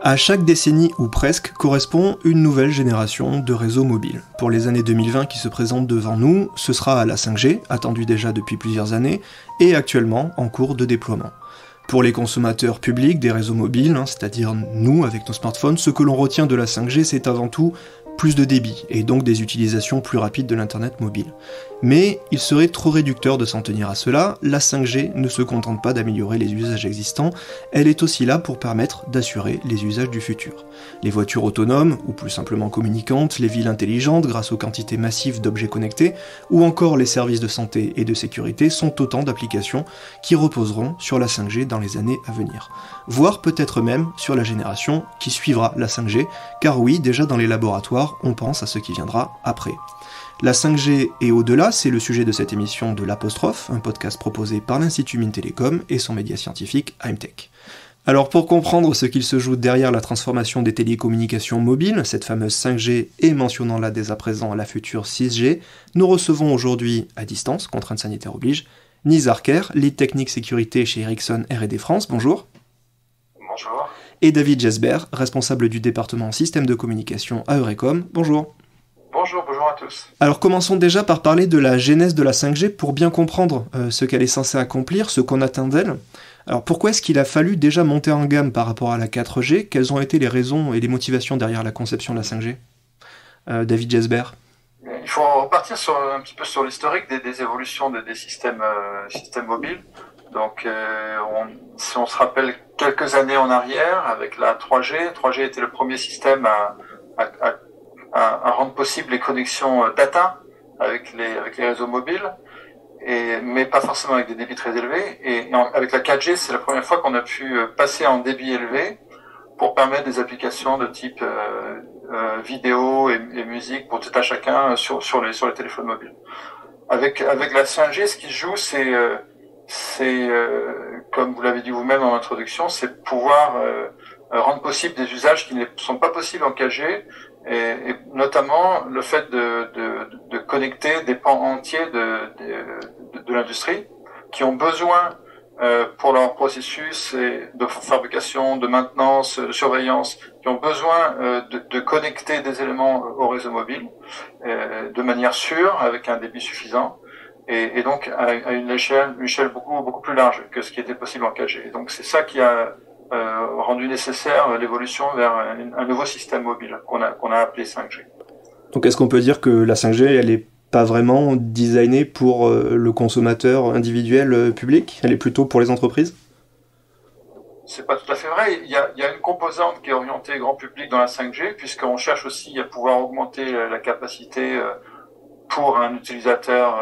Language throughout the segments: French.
À chaque décennie ou presque correspond une nouvelle génération de réseaux mobiles. Pour les années 2020 qui se présentent devant nous, ce sera la 5G, attendue déjà depuis plusieurs années, et actuellement en cours de déploiement. Pour les consommateurs publics des réseaux mobiles, c'est-à-dire nous avec nos smartphones, ce que l'on retient de la 5G, c'est avant tout plus de débit, et donc des utilisations plus rapides de l'internet mobile. Mais il serait trop réducteur de s'en tenir à cela, la 5G ne se contente pas d'améliorer les usages existants, elle est aussi là pour permettre d'assurer les usages du futur. Les voitures autonomes, ou plus simplement communicantes, les villes intelligentes grâce aux quantités massives d'objets connectés, ou encore les services de santé et de sécurité sont autant d'applications qui reposeront sur la 5G dans les années à venir. Voire peut-être même sur la génération qui suivra la 5G, car oui, déjà dans les laboratoires, on pense à ce qui viendra après. La 5G et au-delà, c'est le sujet de cette émission de l'Apostrophe, un podcast proposé par l'Institut Mines-Télécom et son média scientifique IMTech. Alors pour comprendre ce qu'il se joue derrière la transformation des télécommunications mobiles, cette fameuse 5G et mentionnant là dès à présent la future 6G, nous recevons aujourd'hui à distance, contraintes sanitaires oblige, Nizar Kher, lead technique sécurité chez Ericsson R&D France, bonjour. Bonjour. Et David Jesbert, responsable du département système de communication à Eurecom, bonjour. Bonjour à tous. Alors commençons déjà par parler de la genèse de la 5G pour bien comprendre ce qu'elle est censée accomplir, ce qu'on attend d'elle. Alors pourquoi est-ce qu'il a fallu déjà monter en gamme par rapport à la 4G? Quelles ont été les raisons et les motivations derrière la conception de la 5G? David Jesbert. Il faut repartir un petit peu sur l'historique des évolutions des systèmes mobiles. Donc si on se rappelle quelques années en arrière avec la 3G était le premier système à rendre possible les connexions data avec les réseaux mobiles, mais pas forcément avec des débits très élevés. Et avec la 4G, c'est la première fois qu'on a pu passer en débit élevé pour permettre des applications de type vidéo et musique pour tout à chacun sur les téléphones mobiles. Avec la 5G, ce qui se joue, c'est comme vous l'avez dit vous-même en introduction, c'est pouvoir rendre possible des usages qui ne sont pas possibles en 4G, et notamment le fait de connecter des pans entiers de l'industrie qui ont besoin pour leur processus de fabrication, de maintenance, de surveillance, qui ont besoin de connecter des éléments au réseau mobile de manière sûre, avec un débit suffisant, et donc à une échelle beaucoup plus large que ce qui était possible en 4G. Et donc c'est ça qui a rendu nécessaire l'évolution vers un nouveau système mobile qu'on a appelé 5G. Donc est-ce qu'on peut dire que la 5G, elle est pas vraiment designée pour le consommateur individuel public? Elle est plutôt pour les entreprises? C'est pas tout à fait vrai. Il y a une composante qui est orientée grand public dans la 5G, puisqu'on cherche aussi à pouvoir augmenter la capacité pour un utilisateur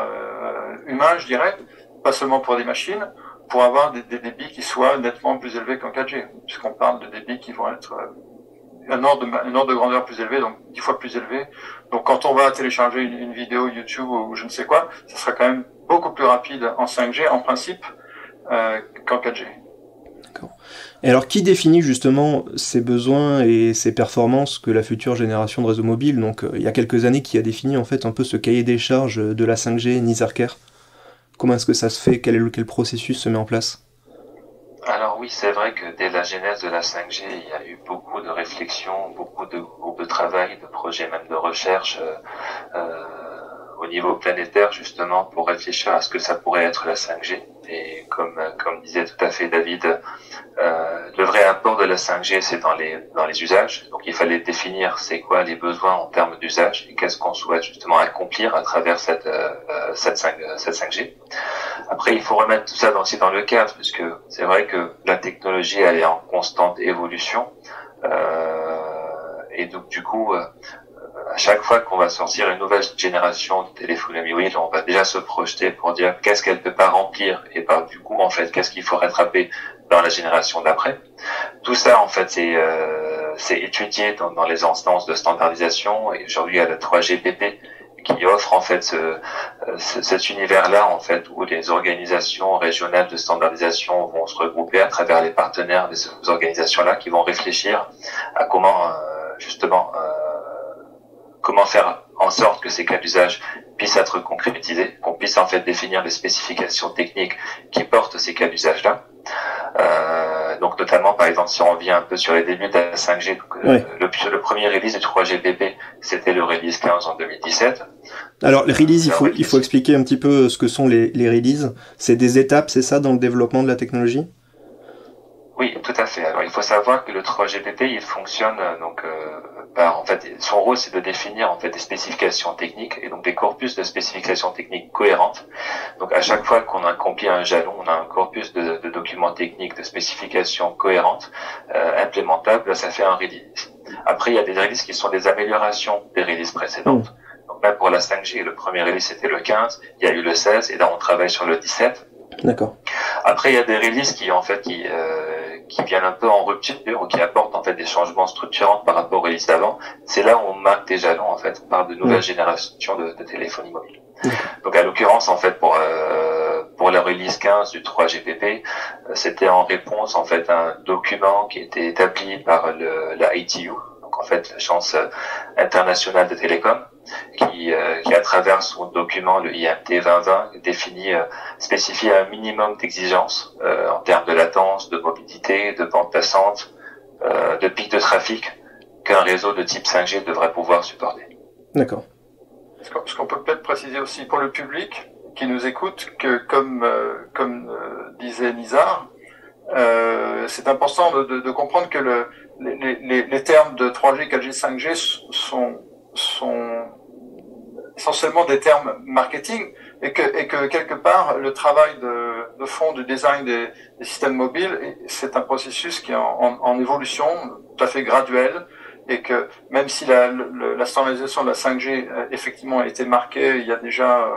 humain, je dirais, pas seulement pour des machines, pour avoir des débits qui soient nettement plus élevés qu'en 4G, puisqu'on parle de débits qui vont être un ordre de grandeur plus élevé, donc 10 fois plus élevé. Donc quand on va télécharger une vidéo YouTube ou je ne sais quoi, ça sera quand même beaucoup plus rapide en 5G en principe qu'en 4G. D'accord. Et alors qui définit justement ces besoins et ces performances que la future génération de réseaux mobiles, donc il y a quelques années, qui a défini en fait un peu ce cahier des charges de la 5G, Nizar Kher? Comment est-ce que ça se fait? Quel processus se met en place? Alors oui, c'est vrai que dès la genèse de la 5G, il y a eu beaucoup de réflexions, beaucoup de groupes de travail, de projets, même de recherche au niveau planétaire, justement, pour réfléchir à ce que ça pourrait être la 5G. Et comme disait tout à fait David, le vrai apport de la 5G, c'est dans les usages. Donc il fallait définir c'est quoi les besoins en termes d'usage et qu'est-ce qu'on souhaite justement accomplir à travers cette 5G. Après, il faut remettre tout ça aussi dans le cadre, puisque c'est vrai que la technologie, elle est en constante évolution. Et donc du coup, à chaque fois qu'on va sortir une nouvelle génération de téléphonie mobile, on va déjà se projeter pour dire qu'est-ce qu'elle peut pas remplir, et par du coup en fait qu'est-ce qu'il faut rattraper dans la génération d'après. Tout ça en fait c'est étudié dans les instances de standardisation, et aujourd'hui il y a le 3GPP qui offre en fait cet univers-là en fait où les organisations régionales de standardisation vont se regrouper à travers les partenaires de ces organisations-là qui vont réfléchir à comment justement comment faire en sorte que ces cas d'usage puissent être concrétisés, qu'on puisse en fait définir les spécifications techniques qui portent ces cas d'usage-là. Donc notamment, par exemple, si on revient un peu sur les débuts de la 5G, donc, le premier release du 3GPP, c'était le release 15 en 2017. Alors les releases, il faut expliquer un petit peu ce que sont les releases. C'est des étapes, c'est ça, dans le développement de la technologie? Oui, tout à fait. Alors il faut savoir que le 3GPP, il fonctionne en fait, son rôle c'est de définir en fait des spécifications techniques et donc des corpus de spécifications techniques cohérentes. Donc à chaque fois qu'on accomplit un jalon, on a un corpus de documents techniques, de spécifications cohérentes, implémentables. Ça fait un release. Après, il y a des releases qui sont des améliorations des releases précédentes. Donc là, pour la 5G, le premier release c'était le 15, il y a eu le 16 et là on travaille sur le 17. D'accord. Après, il y a des releases qui viennent un peu en rupture ou qui apportent en fait des changements structurants par rapport aux releases d'avant. C'est là où on marque des jalons en fait par de nouvelles générations de téléphonie mobile. Donc à l'occurrence en fait pour la release 15 du 3GPP, c'était en réponse en fait à un document qui était établi par la ITU, donc en fait l'Agence internationale de télécom, qui à travers son document, le IMT 2020, spécifie un minimum d'exigences en termes de latence, de mobilité, de bande passante, de pic de trafic qu'un réseau de type 5G devrait pouvoir supporter. D'accord. Ce qu'on peut peut-être préciser aussi pour le public qui nous écoute, que comme disait Nizar, c'est important de comprendre que les termes de 3G, 4G, 5G sont essentiellement des termes marketing et que quelque part le travail de fond du design des systèmes mobiles, c'est un processus qui est en évolution tout à fait graduel et que même si la standardisation de la 5G effectivement a été marquée il y a déjà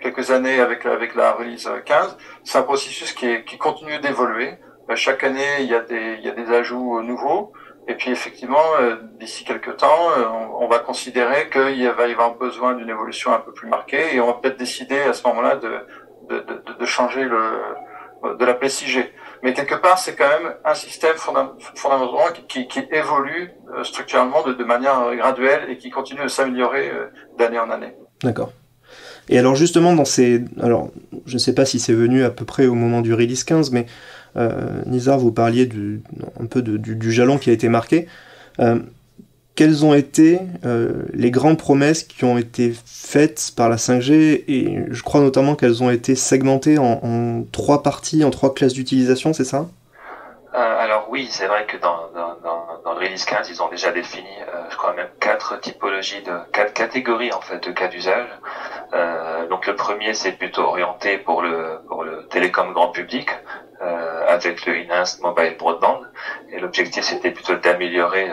quelques années avec la release 15, c'est un processus qui continue d'évoluer. Chaque année il y a des ajouts nouveaux. Et puis effectivement, d'ici quelques temps, on va considérer qu'il va y avoir besoin d'une évolution un peu plus marquée, et on va peut-être décider à ce moment-là de changer de l'appeler 6G. Mais quelque part, c'est quand même un système fondamentalement qui évolue structurellement de manière graduelle et qui continue de s'améliorer d'année en année. D'accord. Et alors justement, alors je ne sais pas si c'est venu à peu près au moment du release 15, mais Nizar, vous parliez un peu du jalon qui a été marqué. Quelles ont été les grandes promesses qui ont été faites par la 5G, et je crois notamment qu'elles ont été segmentées en 3 parties, en 3 classes d'utilisation, c'est ça? Alors oui, c'est vrai que dans le release 15, ils ont déjà défini, je crois même 4 catégories en fait de cas d'usage. Donc le premier, c'est plutôt orienté pour le télécom grand public, avec le Enhanced Mobile Broadband, et l'objectif c'était plutôt d'améliorer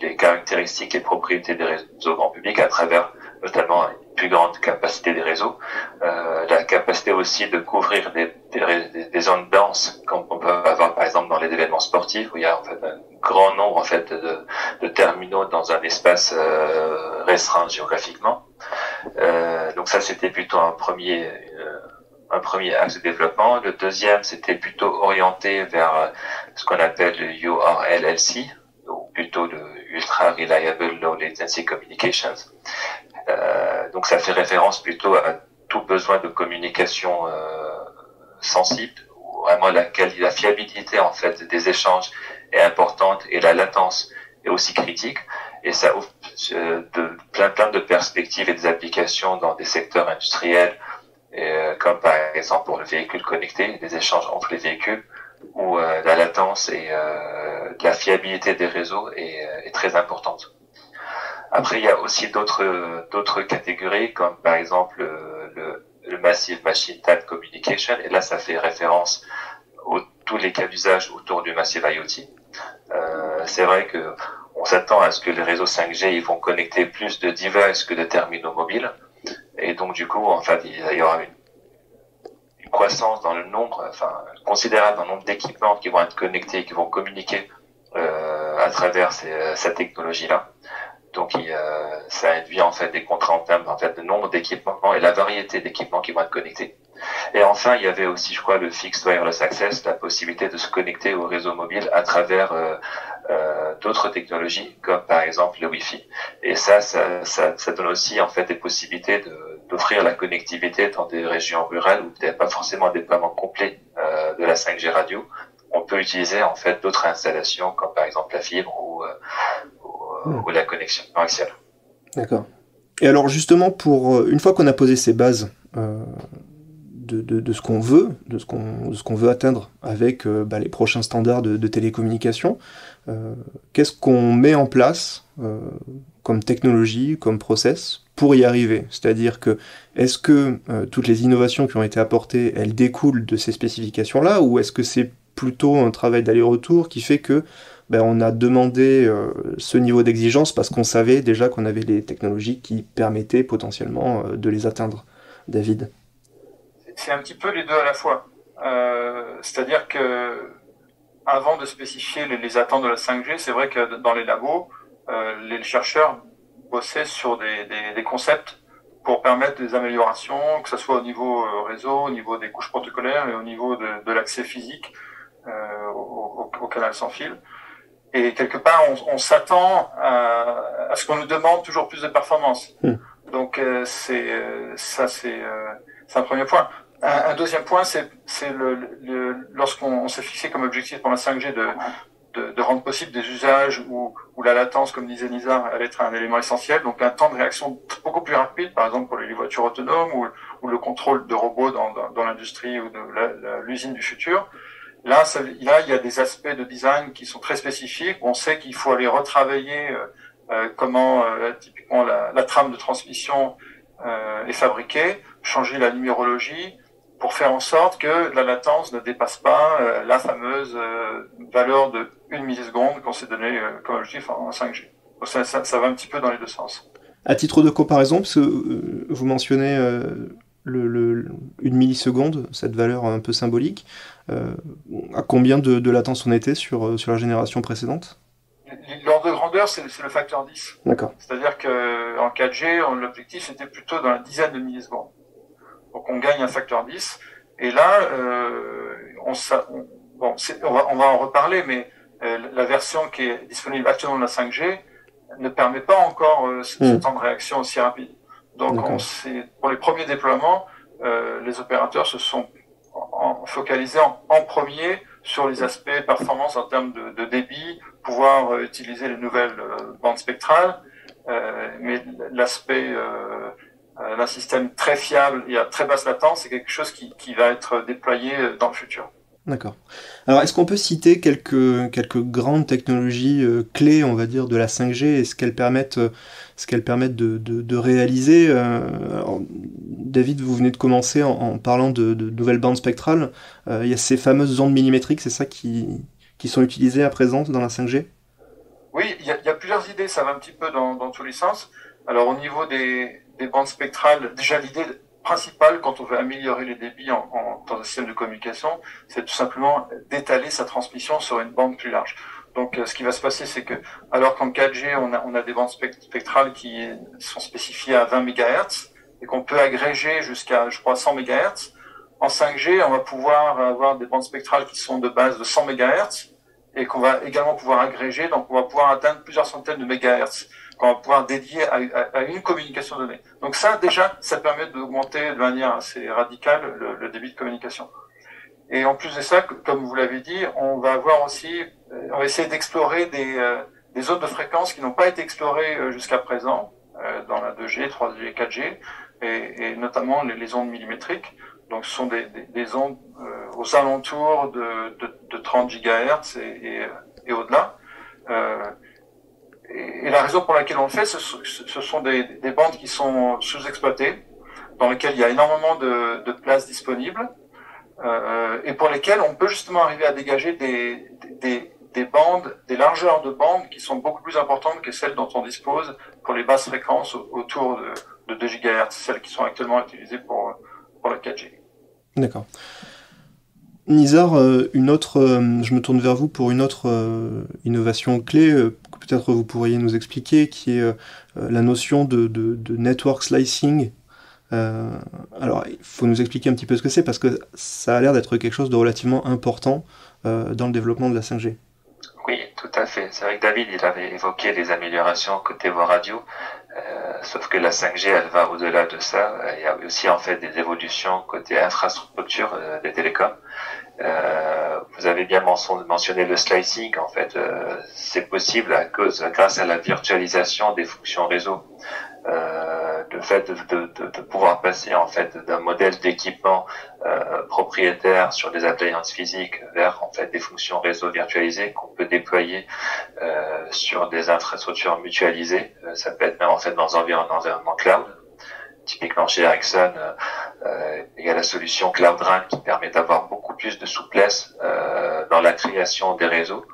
les caractéristiques et propriétés des réseaux grand public à travers notamment une plus grande capacité des réseaux, la capacité aussi de couvrir des zones denses comme on peut avoir par exemple dans les événements sportifs où il y a en fait un grand nombre en fait de terminaux dans un espace restreint géographiquement. Donc ça c'était plutôt un premier axe de développement. Le deuxième, c'était plutôt orienté vers ce qu'on appelle le URLLC, donc plutôt le Ultra Reliable Low Latency Communications. Donc ça fait référence plutôt à tout besoin de communication sensible, où vraiment la fiabilité en fait des échanges est importante et la latence est aussi critique. Et ça offre plein de perspectives et des applications dans des secteurs industriels, comme par exemple pour le véhicule connecté, des échanges entre les véhicules, où la latence et la fiabilité des réseaux est très importante. Après, il y a aussi d'autres catégories, comme par exemple le Massive Machine Type Communication, et là ça fait référence à tous les cas d'usage autour du Massive IoT. C'est vrai que on s'attend à ce que les réseaux 5G ils vont connecter plus de devices que de terminaux mobiles. Et donc, du coup, en fait, il y aura une croissance dans le nombre, considérable dans le nombre d'équipements qui vont être connectés, qui vont communiquer à travers cette technologie-là. Donc, ça induit en fait des contraintes en termes en fait de nombre d'équipements et la variété d'équipements qui vont être connectés. Et enfin, il y avait aussi, je crois, le Fixed Wireless Access, la possibilité de se connecter au réseau mobile à travers d'autres technologies, comme par exemple le Wi-Fi. Et ça donne aussi en fait des possibilités d'offrir la connectivité dans des régions rurales où peut-être pas forcément un déploiement complet de la 5G radio, on peut utiliser en fait d'autres installations comme par exemple la fibre ou la connexion coaxiale. D'accord. Et alors justement, une fois qu'on a posé ces bases de ce qu'on veut, de ce qu'on veut atteindre avec les prochains standards de télécommunication, qu'est-ce qu'on met en place comme technologie, comme process pour y arriver? C'est-à-dire que est-ce que toutes les innovations qui ont été apportées, elles découlent de ces spécifications-là, ou est-ce que c'est plutôt un travail d'aller-retour qui fait que on a demandé ce niveau d'exigence parce qu'on savait déjà qu'on avait les technologies qui permettaient potentiellement de les atteindre? David? C'est un petit peu les deux à la fois. C'est-à-dire que avant de spécifier les attentes de la 5G, c'est vrai que dans les labos, les chercheurs bossaient sur des concepts pour permettre des améliorations, que ce soit au niveau réseau, au niveau des couches protocolaires et au niveau de l'accès physique au canal sans fil. Et quelque part, on s'attend à ce qu'on nous demande toujours plus de performance. Donc c'est un premier point. Un deuxième point, c'est lorsqu'on s'est fixé comme objectif pour la 5G de rendre possible des usages où la latence, comme disait Nizar, allait être un élément essentiel, donc un temps de réaction beaucoup plus rapide, par exemple pour les voitures autonomes ou le contrôle de robots dans l'industrie ou de l'usine du futur. Là, il y a des aspects de design qui sont très spécifiques. On sait qu'il faut aller retravailler comment typiquement la trame de transmission est fabriquée, changer la numérologie pour faire en sorte que la latence ne dépasse pas la fameuse valeur de 1 milliseconde qu'on s'est donné comme objectif en 5G. Donc ça va un petit peu dans les deux sens. À titre de comparaison, parce que vous mentionnez une milliseconde, cette valeur un peu symbolique, à combien de latence on était sur la génération précédente? L'ordre de grandeur, c'est le facteur 10. D'accord. C'est-à-dire qu'en 4G, l'objectif était plutôt dans la dizaine de millisecondes. Donc on gagne un facteur 10. Et là, on va en reparler, mais la version qui est disponible actuellement de la 5G ne permet pas encore ce temps de réaction aussi rapide. Donc pour les premiers déploiements, les opérateurs se sont focalisés en premier sur les aspects performance en termes de débit, pouvoir utiliser les nouvelles bandes spectrales, mais l'aspect d'un système très fiable et à très basse latence, c'est quelque chose qui va être déployé dans le futur. D'accord. Alors, est-ce qu'on peut citer quelques grandes technologies clés, on va dire, de la 5G et ce qu'elles permettent de réaliser? Alors, David, vous venez de commencer en parlant de nouvelles bandes spectrales. Il y a ces fameuses ondes millimétriques, c'est ça qui sont utilisées à présent dans la 5G? Oui, il y a plusieurs idées, ça va un petit peu dans tous les sens. Alors, au niveau des bandes spectrales, déjà l'idée principale quand on veut améliorer les débits dans un système de communication, c'est tout simplement d'étaler sa transmission sur une bande plus large. Donc ce qui va se passer, c'est que alors qu'en 4G, on a des bandes spectrales qui sont spécifiées à 20 MHz et qu'on peut agréger jusqu'à, je crois, 100 MHz, en 5G, on va pouvoir avoir des bandes spectrales qui sont de base de 100 MHz et qu'on va également pouvoir agréger, donc on va pouvoir atteindre plusieurs centaines de MHz qu'on va pouvoir dédier à une communication donnée. Donc ça, déjà, ça permet d'augmenter de manière assez radicale le débit de communication. Et en plus de ça, comme vous l'avez dit, on va avoir aussi, on va essayer d'explorer des zones de fréquences qui n'ont pas été explorées jusqu'à présent, dans la 2G, 3G, 4G, et notamment les ondes millimétriques. Donc ce sont des ondes aux alentours de 30 GHz et au-delà. Et la raison pour laquelle on le fait, ce sont des bandes qui sont sous-exploitées, dans lesquelles il y a énormément de places disponibles, et pour lesquelles on peut justement arriver à dégager des bandes, des largeurs de bandes qui sont beaucoup plus importantes que celles dont on dispose pour les basses fréquences autour de 2 GHz, celles qui sont actuellement utilisées pour la 4G. D'accord. Nizar, je me tourne vers vous pour une autre innovation clé que peut-être vous pourriez nous expliquer, qui est la notion de network slicing. Alors, il faut nous expliquer un petit peu ce que c'est, parce que ça a l'air d'être quelque chose de relativement important dans le développement de la 5G. Oui, tout à fait. C'est vrai que David, il avait évoqué les améliorations côté voie radio, sauf que la 5G, elle va au-delà de ça. Il y a aussi en fait des évolutions côté infrastructure des télécoms. Vous avez bien mentionné le slicing. En fait, c'est possible grâce à la virtualisation des fonctions réseau. Le fait de pouvoir passer en fait d'un modèle d'équipement propriétaire sur des appliances physiques vers en fait des fonctions réseau virtualisées qu'on peut déployer sur des infrastructures mutualisées. Ça peut être même en fait dans un environnement cloud. Typiquement chez Ericsson, il y a la solution Cloud RAN qui permet d'avoir beaucoup plus de souplesse dans la création des réseaux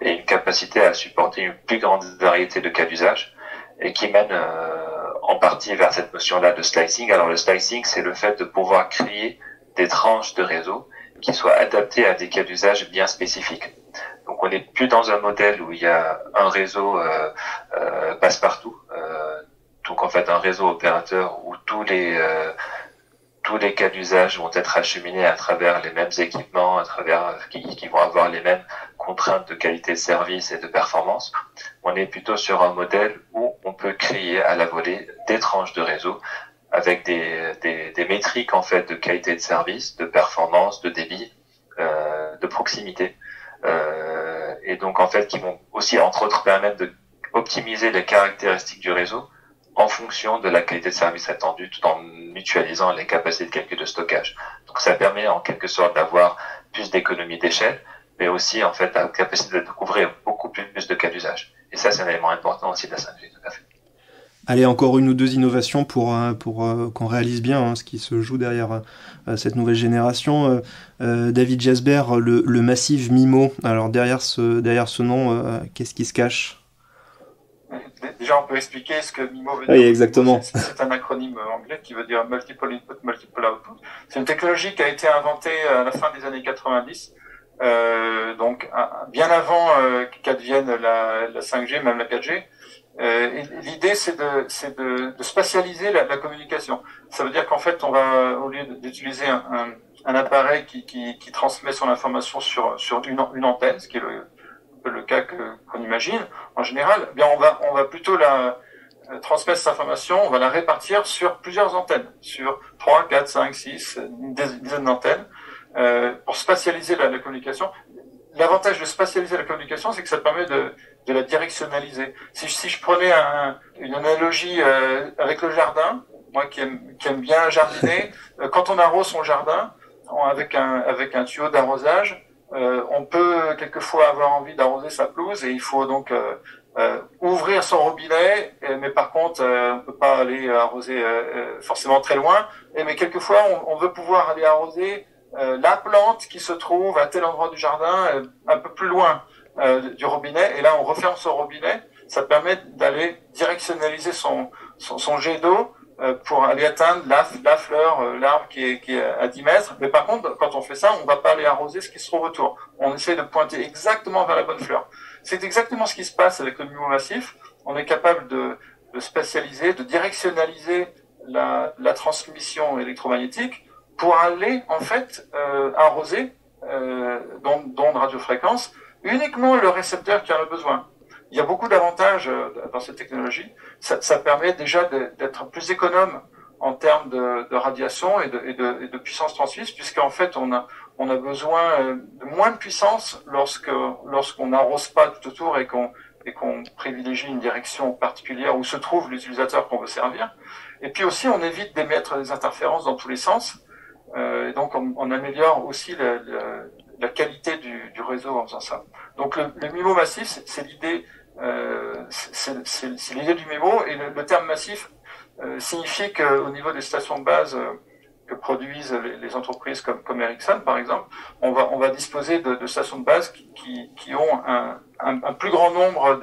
et une capacité à supporter une plus grande variété de cas d'usage et qui mène en partie vers cette notion-là de slicing. Alors le slicing, c'est le fait de pouvoir créer des tranches de réseau qui soient adaptées à des cas d'usage bien spécifiques. Donc on n'est plus dans un modèle où il y a un réseau passe-partout. Donc en fait un réseau opérateur où tous les cas d'usage vont être acheminés à travers les mêmes équipements, qui vont avoir les mêmes contraintes de qualité de service et de performance. On est plutôt sur un modèle où on peut créer à la volée des tranches de réseau avec des métriques en fait de qualité de service, de performance, de débit, de proximité, et donc en fait qui vont aussi entre autres permettre de optimiser les caractéristiques du réseau en fonction de la qualité de service attendue, tout en mutualisant les capacités de calcul de stockage. Donc ça permet en quelque sorte d'avoir plus d'économies d'échelle, mais aussi en fait la capacité de couvrir beaucoup plus de cas d'usage. Et ça, c'est un élément important aussi de la 5G, tout à fait. Allez, encore une ou deux innovations pour qu'on réalise bien ce qui se joue derrière cette nouvelle génération. David Jasber, le Massive MIMO. Alors derrière ce nom, qu'est-ce qui se cache ? Déjà, on peut expliquer ce que MIMO veut dire. Oui, exactement. C'est un acronyme anglais qui veut dire Multiple Input, Multiple Output. C'est une technologie qui a été inventée à la fin des années 90, donc bien avant qu'advienne la 5G, même la 4G. Et l'idée, c'est de spatialiser la communication. Ça veut dire qu'en fait, on va, au lieu d'utiliser un appareil qui transmet son information sur une antenne, ce qui est le cas qu'on imagine en général, eh bien on va plutôt la transmettre cette information, on va la répartir sur plusieurs antennes, sur 3, 4, 5, 6, une dizaine d'antennes, pour spatialiser la communication. L'avantage de spatialiser la communication, c'est que ça permet de la directionnaliser. Si je prenais une analogie avec le jardin, moi qui aime bien jardiner, quand on arrose son jardin avec un tuyau d'arrosage, on peut quelquefois avoir envie d'arroser sa pelouse et il faut donc ouvrir son robinet, mais par contre on peut pas aller arroser forcément très loin. Mais quelquefois on veut pouvoir aller arroser la plante qui se trouve à tel endroit du jardin, un peu plus loin du robinet. Et là on referme son robinet. Ça permet d'aller directionnaliser son jet d'eau pour aller atteindre la fleur, l'arbre qui est à 10 mètres. Mais par contre, quand on fait ça, on ne va pas aller arroser ce qui se trouve autour. On essaie de pointer exactement vers la bonne fleur. C'est exactement ce qui se passe avec le MIMO massif. On est capable de spatialiser, de directionnaliser la transmission électromagnétique pour aller, en fait, arroser d'ondes radiofréquences uniquement le récepteur qui en a besoin. Il y a beaucoup d'avantages dans cette technologie. Ça permet déjà d'être plus économe en termes de radiation et de puissance transmise, puisqu'en fait on a besoin de moins de puissance lorsqu'on n'arrose pas tout autour et qu'on privilégie une direction particulière où se trouve l'utilisateur qu'on veut servir. Et puis aussi on évite d'émettre des interférences dans tous les sens. Et donc on améliore aussi la qualité du réseau en faisant ça. Donc le MIMO massif, c'est l'idée. C'est l'idée du MIMO, et le terme massif signifie qu'au niveau des stations de base que produisent les entreprises comme Ericsson par exemple, on va disposer de stations de base qui ont un plus grand nombre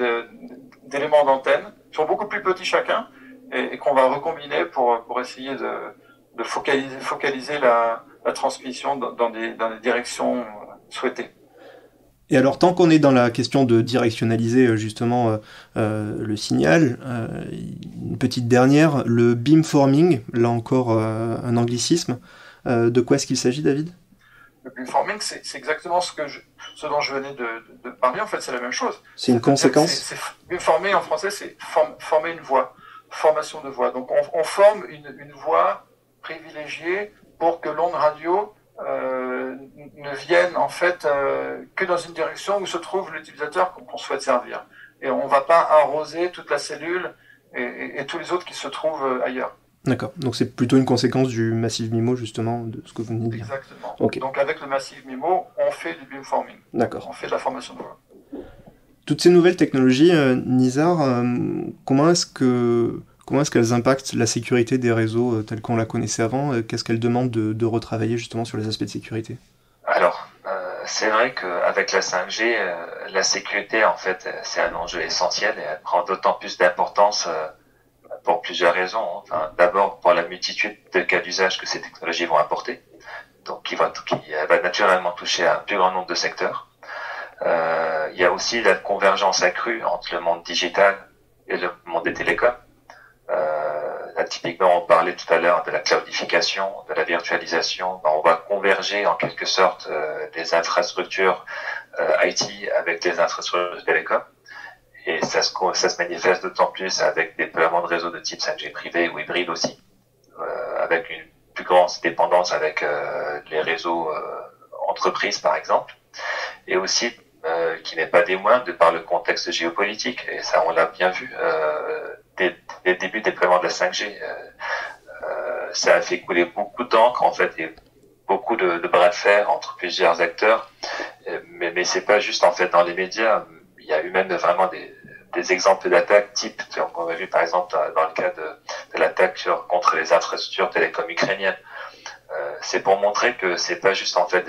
d'éléments d'antenne, qui sont beaucoup plus petits chacun, et qu'on va recombiner pour essayer de focaliser la transmission dans des directions souhaitées. Et alors, tant qu'on est dans la question de directionnaliser justement le signal, une petite dernière, le beamforming, là encore un anglicisme. De quoi est-ce qu'il s'agit, David ? Le beamforming, c'est exactement ce dont je venais de parler. En fait, c'est la même chose. C'est une conséquence. Beamformer en français, c'est former une voix, formation de voix. Donc, on forme une voix privilégiée pour que l'onde radio ne viennent en fait que dans une direction où se trouve l'utilisateur qu'on souhaite servir. Et on ne va pas arroser toute la cellule et tous les autres qui se trouvent ailleurs. D'accord, donc c'est plutôt une conséquence du Massive MIMO, justement, de ce que vous venez de dire. Exactement. Okay. Donc avec le Massive MIMO, on fait du beamforming. D'accord. On fait de la formation de voix. Toutes ces nouvelles technologies, Nizar, comment est-ce qu'elles impactent la sécurité des réseaux tels qu'on la connaissait avant? Qu'est-ce qu'elles demandent de retravailler justement sur les aspects de sécurité? Alors, c'est vrai qu'avec la 5G, la sécurité, en fait, c'est un enjeu essentiel et elle prend d'autant plus d'importance pour plusieurs raisons. Enfin, d'abord, pour la multitude de cas d'usage que ces technologies vont apporter, donc qui va naturellement toucher un plus grand nombre de secteurs. Il y a aussi la convergence accrue entre le monde digital et le monde des télécoms. Là, typiquement, on parlait tout à l'heure de la cloudification, de la virtualisation. On va converger en quelque sorte des infrastructures IT avec les infrastructures télécoms. Et ça se manifeste d'autant plus avec des déploiements de réseaux de type 5G privé ou hybride aussi, avec une plus grande dépendance avec les réseaux entreprises par exemple, et aussi qui n'est pas des moindres de par le contexte géopolitique. Et ça, on l'a bien vu dès le début du déploiement de la 5G. Ça a fait couler beaucoup d'encre en fait et beaucoup de bras de fer entre plusieurs acteurs. Mais c'est pas juste en fait dans les médias. Il y a eu même vraiment des exemples d'attaques type, on a vu par exemple dans le cas de l'attaque contre les infrastructures télécom ukrainiennes. C'est pour montrer que c'est pas juste en fait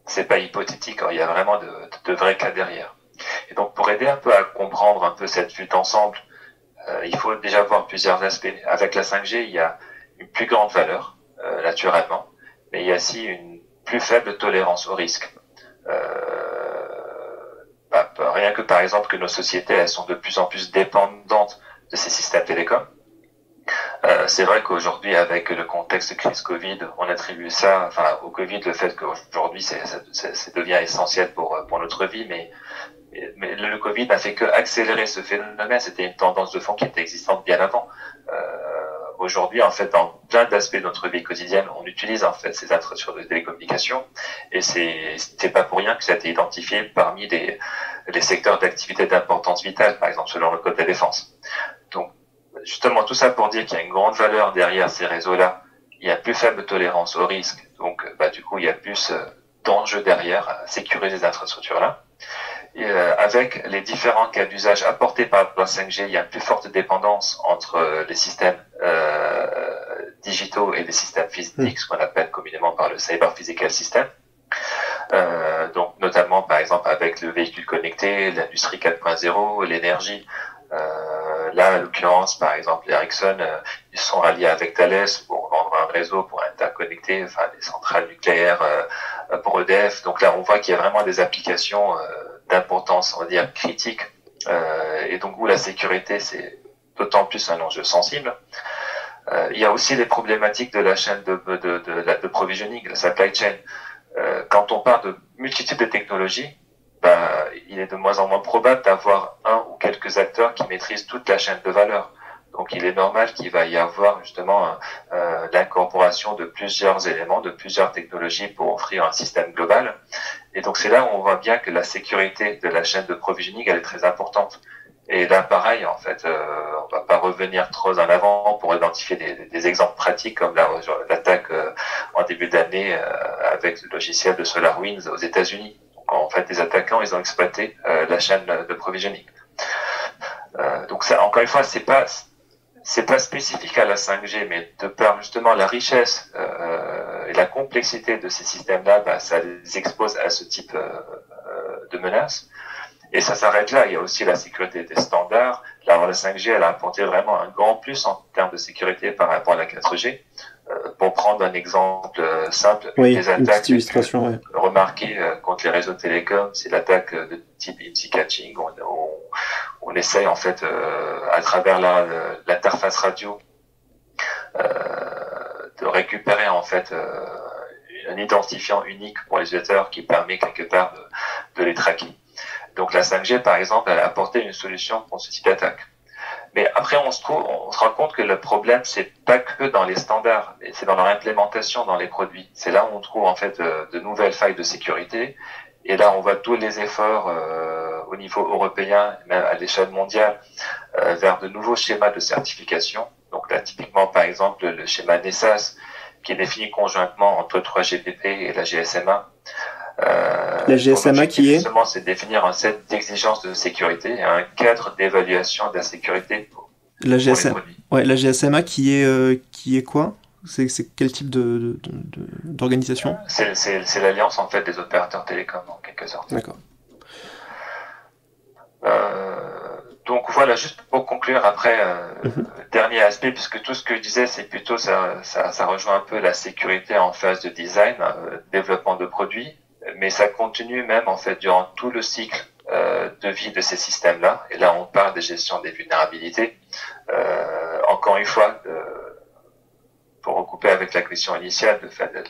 c'est pas hypothétique, il y a vraiment de vrais cas derrière. Et donc pour aider un peu à comprendre un peu cette vue d'ensemble, il faut déjà voir plusieurs aspects. Avec la 5G, il y a une plus grande valeur, naturellement, mais il y a aussi une plus faible tolérance au risque. Rien que par exemple que nos sociétés, elles sont de plus en plus dépendantes de ces systèmes télécoms. C'est vrai qu'aujourd'hui, avec le contexte crise Covid, on attribue ça, au Covid, le fait qu'aujourd'hui, ça devient essentiel pour notre vie, mais le Covid n'a fait que accélérer ce phénomène. C'était une tendance de fond qui était existante bien avant. Aujourd'hui, en fait, dans plein d'aspects de notre vie quotidienne, on utilise en fait ces infrastructures de télécommunications, et c'est pas pour rien que ça a été identifié parmi les secteurs d'activité d'importance vitale, par exemple selon le code de la défense. Donc, justement, tout ça pour dire qu'il y a une grande valeur derrière ces réseaux-là. Il y a plus faible tolérance au risque, donc du coup, il y a plus d'enjeux derrière à sécuriser ces infrastructures-là. Et, avec les différents cas d'usage apportés par la 5G, il y a une plus forte dépendance entre les systèmes digitaux et les systèmes physiques, ce qu'on appelle communément par le Cyber Physical System. Donc notamment par exemple avec le véhicule connecté, l'industrie 4.0, l'énergie. Là, en l'occurrence, par exemple, Ericsson, ils sont alliés avec Thales pour vendre un réseau pour interconnecter, des centrales nucléaires pour EDF. Donc là, on voit qu'il y a vraiment des applications d'importance, on va dire, critique. Et donc où la sécurité, c'est d'autant plus un enjeu sensible. Il y a aussi les problématiques de la chaîne de provisioning, la supply chain. Quand on parle de multitude de technologies, il est de moins en moins probable d'avoir un ou quelques acteurs qui maîtrisent toute la chaîne de valeur. Donc il est normal qu'il va y avoir justement l'incorporation de plusieurs éléments, de plusieurs technologies pour offrir un système global. Et donc c'est là où on voit bien que la sécurité de la chaîne de provisioning, elle est très importante. Et là, pareil, en fait, on va pas revenir trop en avant pour identifier des exemples pratiques comme l'attaque en début d'année avec le logiciel de SolarWinds aux États-Unis. Donc, en fait, les attaquants, ils ont exploité la chaîne de provisioning. Donc, ça, encore une fois, c'est pas spécifique à la 5G, mais de par justement la richesse et la complexité de ces systèmes-là, ça les expose à ce type de menaces. Et ça s'arrête là. Il y a aussi la sécurité des standards. Là, la 5G, elle a apporté vraiment un grand plus en termes de sécurité par rapport à la 4G. Pour prendre un exemple simple, oui, des attaques remarquées contre les réseaux télécoms, c'est l'attaque de type IMSI catching. On essaye en fait à travers l'interface radio de récupérer en fait un identifiant unique pour les utilisateurs qui permet quelque part de les traquer. Donc la 5G, par exemple, elle a apporté une solution pour ce type d'attaque. Mais après, on se rend compte que le problème, c'est pas que dans les standards, c'est dans leur implémentation dans les produits. C'est là où on trouve en fait de nouvelles failles de sécurité. Et là, on voit tous les efforts au niveau européen, même à l'échelle mondiale, vers de nouveaux schémas de certification. Donc là, typiquement, par exemple, le schéma NESAS, qui est défini conjointement entre 3GPP et la GSMA. La GSMA qui est justement, c'est définir un set d'exigences de sécurité, un cadre d'évaluation de la sécurité pour la les produits. Ouais, la GSMA qui est quoi? C'est quel type d'organisation? C'est l'alliance en fait des opérateurs télécoms en quelque sorte. D'accord. Donc voilà, juste pour conclure après, dernier aspect, puisque tout ce que je disais, c'est plutôt ça rejoint un peu la sécurité en phase de design, développement de produits, mais ça continue même en fait durant tout le cycle de vie de ces systèmes-là. Et là, on parle de gestion des vulnérabilités. Encore une fois, pour recouper avec la question initiale,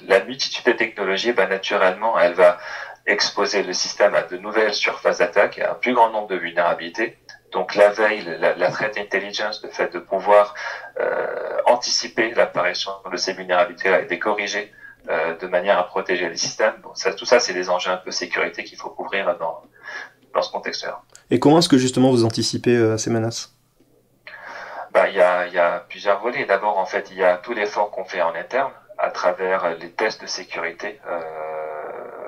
la multitude de technologies, naturellement, elle va exposer le système à de nouvelles surfaces d'attaque et à un plus grand nombre de vulnérabilités. Donc la veille, la threat intelligence, le fait de pouvoir anticiper l'apparition de ces vulnérabilités-là et de les corriger de manière à protéger les systèmes. Bon, tout ça, c'est des enjeux un peu sécurité qu'il faut couvrir dans ce contexte-là. Et comment est-ce que justement vous anticipez ces menaces? Il y a plusieurs volets. D'abord, en fait, il y a tout l'effort qu'on fait en interne à travers les tests de sécurité,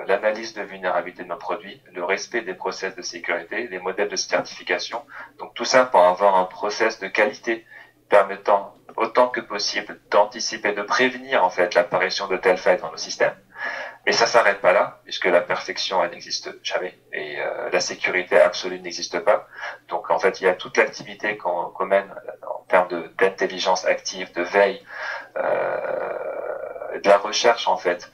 l'analyse de vulnérabilité de nos produits, le respect des process de sécurité, les modèles de certification. Donc tout ça pour avoir un process de qualité permettant autant que possible d'anticiper, de prévenir en fait l'apparition de telles failles dans nos systèmes. Mais ça s'arrête pas là, puisque la perfection, elle n'existe jamais, et la sécurité absolue n'existe pas. Donc en fait, il y a toute l'activité qu'on mène en termes d'intelligence active, de veille, de la recherche en fait,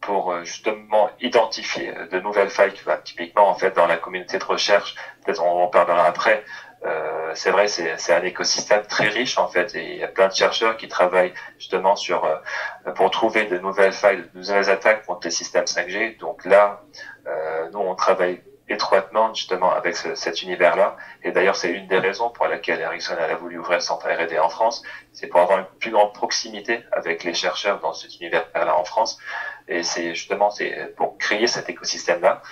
pour justement identifier de nouvelles failles qui va typiquement en fait dans la communauté de recherche. Peut-être on en parlera après. C'est vrai, c'est un écosystème très riche en fait, et il y a plein de chercheurs qui travaillent justement pour trouver de nouvelles failles, de nouvelles attaques contre les systèmes 5G. Donc là, nous on travaille étroitement justement avec cet univers-là. Et d'ailleurs, c'est une des raisons pour laquelle Ericsson a voulu ouvrir le centre R&D en France. C'est pour avoir une plus grande proximité avec les chercheurs dans cet univers-là en France. Et c'est pour créer cet écosystème-là,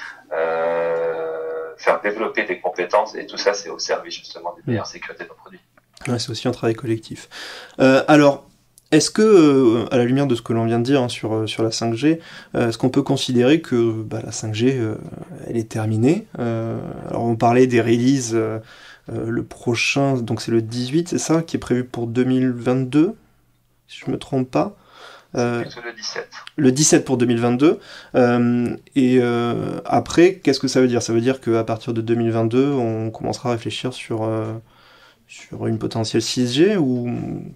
faire développer des compétences, et tout ça, c'est au service justement d'une meilleure sécurité de nos produits. Ouais, c'est aussi un travail collectif. Alors, est-ce que, à la lumière de ce que l'on vient de dire sur la 5G, est-ce qu'on peut considérer que la 5G, elle est terminée? Alors, on parlait des releases, le prochain, donc c'est le 18, c'est ça, qui est prévu pour 2022, si je me trompe pas. Plutôt le 17. Le 17 pour 2022. Après, qu'est-ce que ça veut dire? Ça veut dire qu'à partir de 2022, on commencera à réfléchir sur une potentielle 6G, ou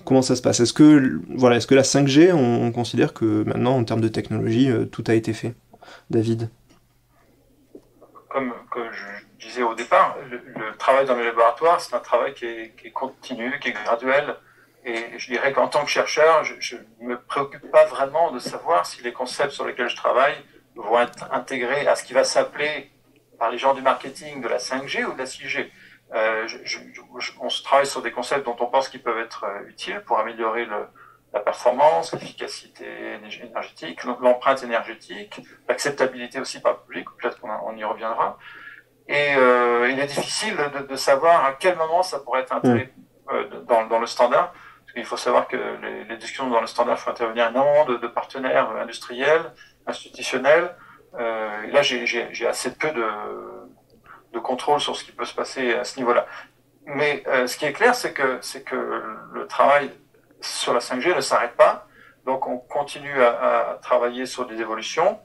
comment ça se passe? Est-ce que la 5G, on considère que maintenant, en termes de technologie, tout a été fait? David? Comme je disais au départ, le travail dans les laboratoires, c'est un travail qui est continu, qui est graduel. Et je dirais qu'en tant que chercheur, je ne me préoccupe pas vraiment de savoir si les concepts sur lesquels je travaille vont être intégrés à ce qui va s'appeler par les gens du marketing de la 5G ou de la 6G. On se travaille sur des concepts dont on pense qu'ils peuvent être utiles pour améliorer la performance, l'efficacité énergétique, l'empreinte énergétique, l'acceptabilité aussi par le public, peut-être qu'on y reviendra. Et il est difficile de savoir à quel moment ça pourrait être intégré dans le standard. Il faut savoir que les discussions dans le standard font intervenir énormément de partenaires industriels, institutionnels. Et là, j'ai assez peu de contrôle sur ce qui peut se passer à ce niveau-là. Mais ce qui est clair, c'est que le travail sur la 5G ne s'arrête pas. Donc, on continue à travailler sur des évolutions,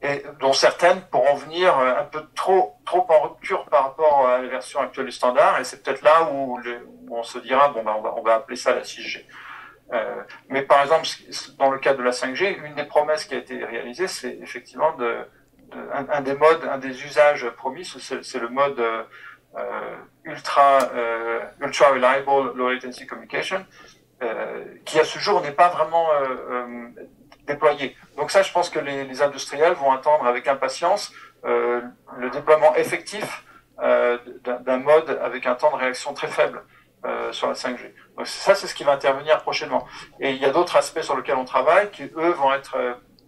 et dont certaines pourront venir un peu trop en rupture par rapport à la version actuelle du standard, et c'est peut-être là où on se dira on va appeler ça la 6G. Mais par exemple, dans le cas de la 5G, une des promesses qui a été réalisée, c'est effectivement un des usages promis, c'est le mode ultra reliable low latency communication, qui à ce jour n'est pas vraiment déployé. Donc ça, je pense que les industriels vont attendre avec impatience le déploiement effectif d'un mode avec un temps de réaction très faible sur la 5G. Donc ça, c'est ce qui va intervenir prochainement. Et il y a d'autres aspects sur lesquels on travaille qui, eux, vont être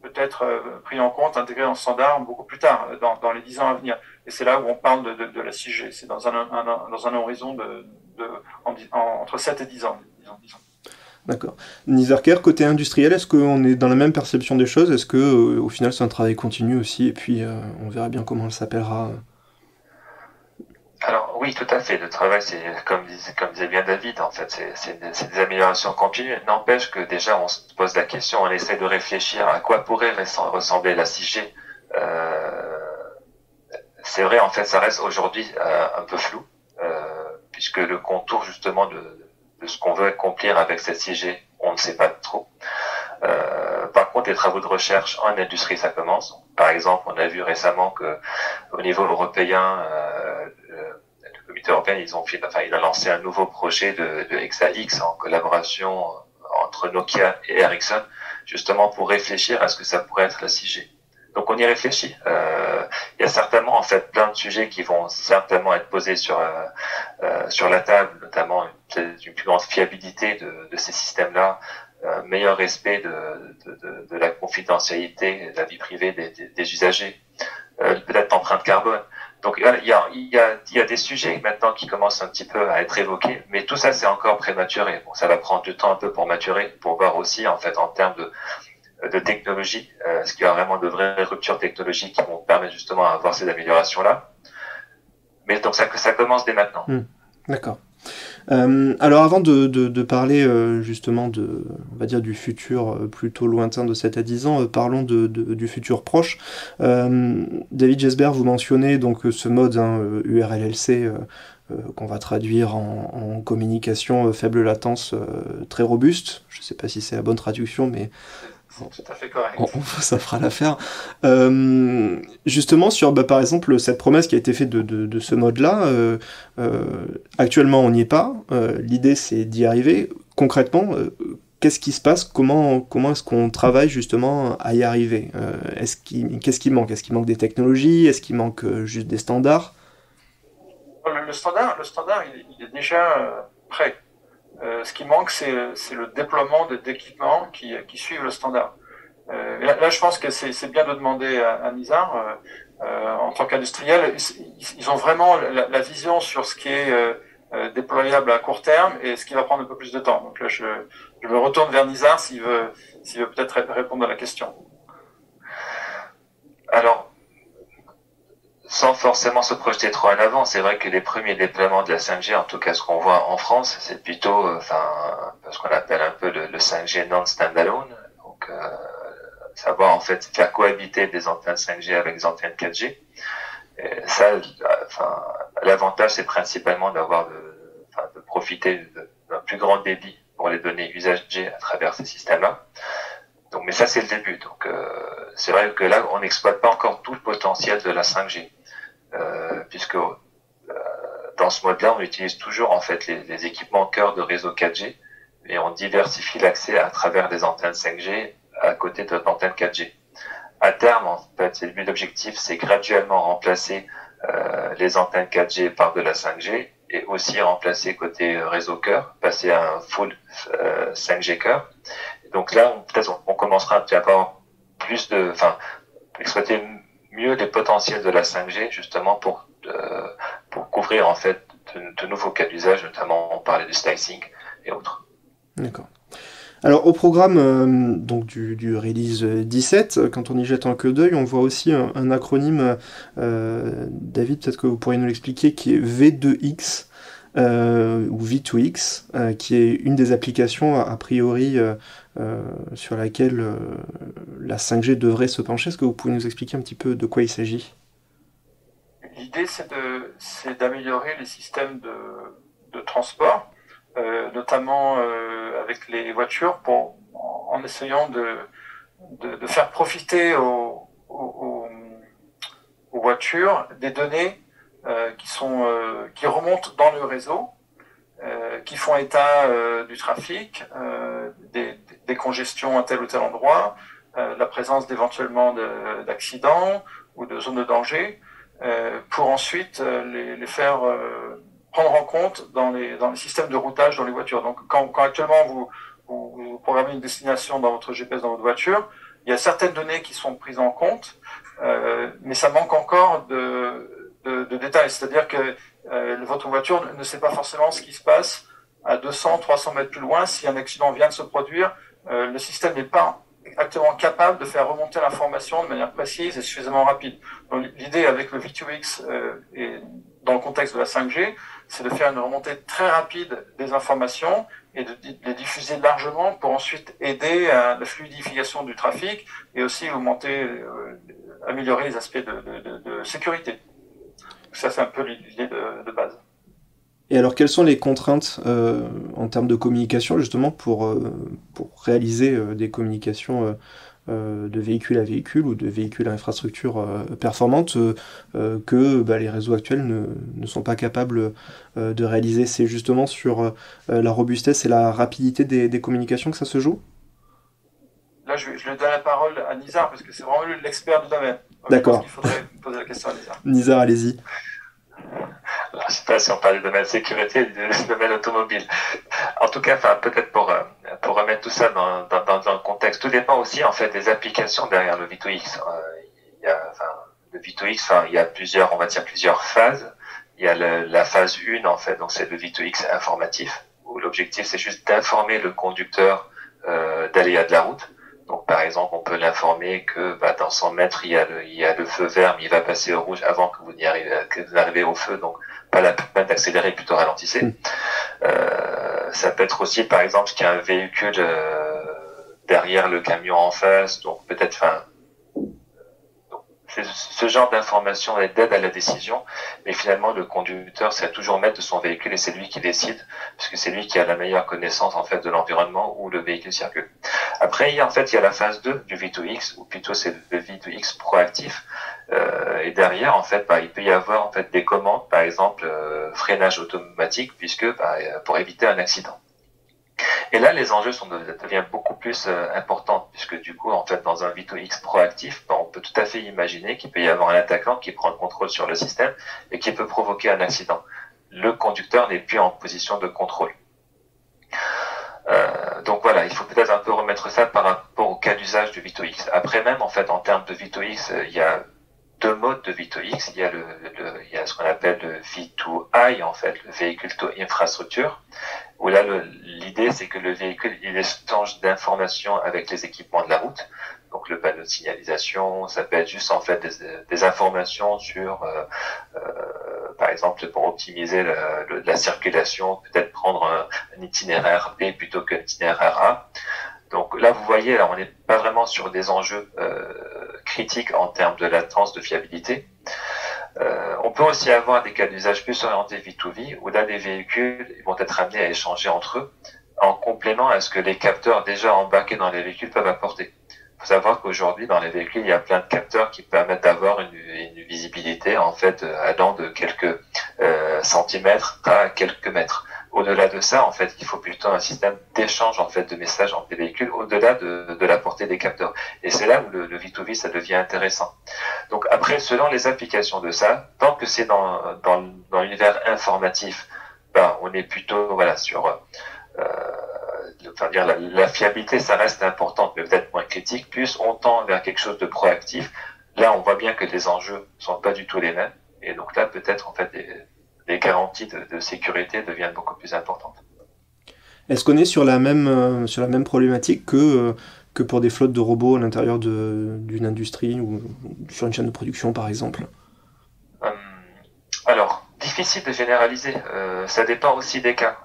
peut-être pris en compte, intégrés dans le standard beaucoup plus tard, dans les 10 ans à venir. Et c'est là où on parle de la 6G. C'est dans un horizon entre 7 et 10 ans. Disons. D'accord. Nizarker, côté industriel, est-ce qu'on est dans la même perception des choses? Est-ce que au final c'est un travail continu aussi, et puis on verra bien comment elle s'appellera? Alors oui, tout à fait. Le travail, c'est comme disait bien David, en fait, c'est des améliorations continues. N'empêche que déjà, on se pose la question, on essaie de réfléchir à quoi pourrait ressembler la 6G. C'est vrai, en fait, ça reste aujourd'hui un peu flou, puisque le contour justement de ce qu'on veut accomplir avec cette 6G, on ne sait pas trop. Par contre, les travaux de recherche en industrie, ça commence. Par exemple, on a vu récemment que au niveau européen, le comité européen, il a lancé un nouveau projet de Hexa-X en collaboration entre Nokia et Ericsson, justement pour réfléchir à ce que ça pourrait être la 6G. Donc on y réfléchit. Il y a certainement en fait plein de sujets qui vont certainement être posés sur la table, notamment une plus grande fiabilité de ces systèmes-là, un meilleur respect de la confidentialité, de la vie privée des usagers, peut-être l'empreinte carbone. Donc il y a des sujets maintenant qui commencent un petit peu à être évoqués, mais tout ça c'est encore prématuré. Bon, ça va prendre du temps un peu pour maturer, pour voir aussi en fait en termes de technologie, est-ce qu'il y a vraiment de vraies ruptures technologiques qui vont permettre justement d'avoir ces améliorations-là. Mais donc ça commence dès maintenant. D'accord. Alors avant de parler justement on va dire du futur plutôt lointain de 7 à 10 ans, parlons du futur proche. David Jesbert, vous mentionnez donc ce mode URLLC qu'on va traduire en communication faible latence très robuste. Je ne sais pas si c'est la bonne traduction, mais c'est tout à fait correct. Ça fera l'affaire. Justement, sur par exemple cette promesse qui a été faite de ce mode-là, actuellement on n'y est pas. L'idée c'est d'y arriver. Concrètement, qu'est-ce qui se passe? Comment est-ce qu'on travaille justement à y arriver? Qu'est-ce qui manque? Est-ce qu'il manque des technologies? Est-ce qu'il manque juste des standards? Le standard il est déjà prêt. Ce qui manque, c'est le déploiement d'équipements qui suivent le standard. Là, je pense que c'est bien de demander à Nizar, en tant qu'industriel, ils ont vraiment la vision sur ce qui est déployable à court terme et ce qui va prendre un peu plus de temps. Donc là, je me retourne vers Nizar s'il veut peut-être répondre à la question. Alors, sans forcément se projeter trop en avant, c'est vrai que les premiers déploiements de la 5G, en tout cas ce qu'on voit en France, c'est plutôt ce qu'on appelle un peu le 5G non-standalone, donc savoir en fait faire cohabiter des antennes 5G avec des antennes 4G. Et ça, l'avantage c'est principalement de profiter d'un plus grand débit pour les données usagées à travers ces systèmes-là. Donc, mais ça c'est le début. Donc c'est vrai que là on n'exploite pas encore tout le potentiel de la 5G. Puisque dans ce mode-là, on utilise toujours en fait les équipements cœur de réseau 4G et on diversifie l'accès à travers des antennes 5G à côté de l'antenne 4G. À terme, en fait, l'objectif, c'est graduellement remplacer les antennes 4G par de la 5G et aussi remplacer côté réseau cœur, passer à un full 5G cœur. Donc là, peut-être on commencera à avoir exploiter mieux les potentiels de la 5G justement pour couvrir en fait de nouveaux cas d'usage, notamment on parlait du slicing et autres. D'accord. Alors au programme donc du release 17, quand on y jette un coup d'œil, on voit aussi un acronyme, David, peut-être que vous pourriez nous l'expliquer, qui est V2X ou V2X, qui est une des applications a priori sur laquelle la 5G devrait se pencher. Est-ce que vous pouvez nous expliquer un petit peu de quoi il s'agit? L'idée, c'est d'améliorer les systèmes de transport, notamment avec les voitures, en essayant de faire profiter aux voitures des données qui remontent dans le réseau, qui font état du trafic, des congestions à tel ou tel endroit, la présence d'éventuellement d'accidents ou de zones de danger, pour ensuite les faire prendre en compte dans les systèmes de routage dans les voitures. Donc quand actuellement vous programmez une destination dans votre GPS dans votre voiture, il y a certaines données qui sont prises en compte, mais ça manque encore de détails. C'est-à-dire que votre voiture ne sait pas forcément ce qui se passe à 200, 300 mètres plus loin. Si un accident vient de se produire, le système n'est pas actuellement capable de faire remonter l'information de manière précise et suffisamment rapide. Donc, l'idée avec le V2X et dans le contexte de la 5G, c'est de faire une remontée très rapide des informations et de les diffuser largement pour ensuite aider à la fluidification du trafic et aussi améliorer les aspects de sécurité. Ça, c'est un peu l'idée de base. Et alors, quelles sont les contraintes en termes de communication, justement, pour réaliser des communications de véhicule à véhicule ou de véhicule à infrastructure performante que les réseaux actuels ne sont pas capables de réaliser? C'est justement sur la robustesse et la rapidité des communications que ça se joue? Là, je donne la parole à Nizar, parce que c'est vraiment l'expert du domaine. Donc, d'accord. Je pense qu'il faudrait poser la question à Nizar. Nizar, allez-y. Alors, je ne sais pas si on parle du domaine sécurité ou du domaine automobile. En tout cas, peut-être pour remettre tout ça dans le contexte, tout dépend aussi en fait des applications derrière le V2X. Le V2X, il y a plusieurs phases. Il y a la phase 1 en fait, donc c'est le V2X informatif, où l'objectif c'est juste d'informer le conducteur d'aléas de la route. Donc, par exemple, on peut l'informer que dans 100 mètres, il y a le feu vert, mais il va passer au rouge avant que vous n'arrivez au feu. Donc, pas la peine d'accélérer, plutôt ralentissez. Ça peut être aussi, par exemple, qu'il y a un véhicule derrière le camion en face. Donc, peut-être, c'est ce genre d'information d'aide à la décision, mais finalement le conducteur c'est toujours maître de son véhicule et c'est lui qui décide, puisque c'est lui qui a la meilleure connaissance en fait de l'environnement où le véhicule circule. Après il y a la phase 2 du V2X, ou plutôt c'est le V2X proactif, et derrière en fait il peut y avoir en fait des commandes, par exemple freinage automatique, puisque pour éviter un accident. Et là, les enjeux deviennent beaucoup plus importants, puisque du coup, en fait, dans un V2X proactif, on peut tout à fait imaginer qu'il peut y avoir un attaquant qui prend le contrôle sur le système et qui peut provoquer un accident. Le conducteur n'est plus en position de contrôle. Donc voilà, il faut peut-être un peu remettre ça par rapport au cas d'usage du V2X. Après même, en fait, en termes de V2X, il y a deux modes de V2X. Il y a ce qu'on appelle le V2I, en fait, le véhicule to infrastructure, où là, l'idée, c'est que le véhicule, il échange d'informations avec les équipements de la route. Donc, le panneau de signalisation, ça peut être juste, en fait, des informations sur, par exemple, pour optimiser la circulation, peut-être prendre un itinéraire B plutôt qu'un itinéraire A. Donc là, vous voyez, on n'est pas vraiment sur des enjeux critiques en termes de latence, de fiabilité. On peut aussi avoir des cas d'usage plus orientés V2V, où là, les véhicules vont être amenés à échanger entre eux, en complément à ce que les capteurs déjà embarqués dans les véhicules peuvent apporter. Il faut savoir qu'aujourd'hui, dans les véhicules, il y a plein de capteurs qui permettent d'avoir une visibilité, en fait, allant de quelques centimètres à quelques mètres. Au-delà de ça, en fait, il faut plutôt un système d'échange, en fait, de messages entre les véhicules, au-delà de la portée des capteurs. Et c'est là où le V2V, ça devient intéressant. Donc après, selon les applications de ça, tant que c'est dans l'univers informatif, on est plutôt, sur, la fiabilité, ça reste importante, mais peut-être moins critique. Plus on tend vers quelque chose de proactif, là, on voit bien que les enjeux sont pas du tout les mêmes. Et donc là, peut-être, en fait, les garanties de sécurité deviennent beaucoup plus importantes. Est-ce qu'on est sur la même problématique que pour des flottes de robots à l'intérieur d'une industrie ou sur une chaîne de production, par exemple? Alors, difficile de généraliser. Ça dépend aussi des cas.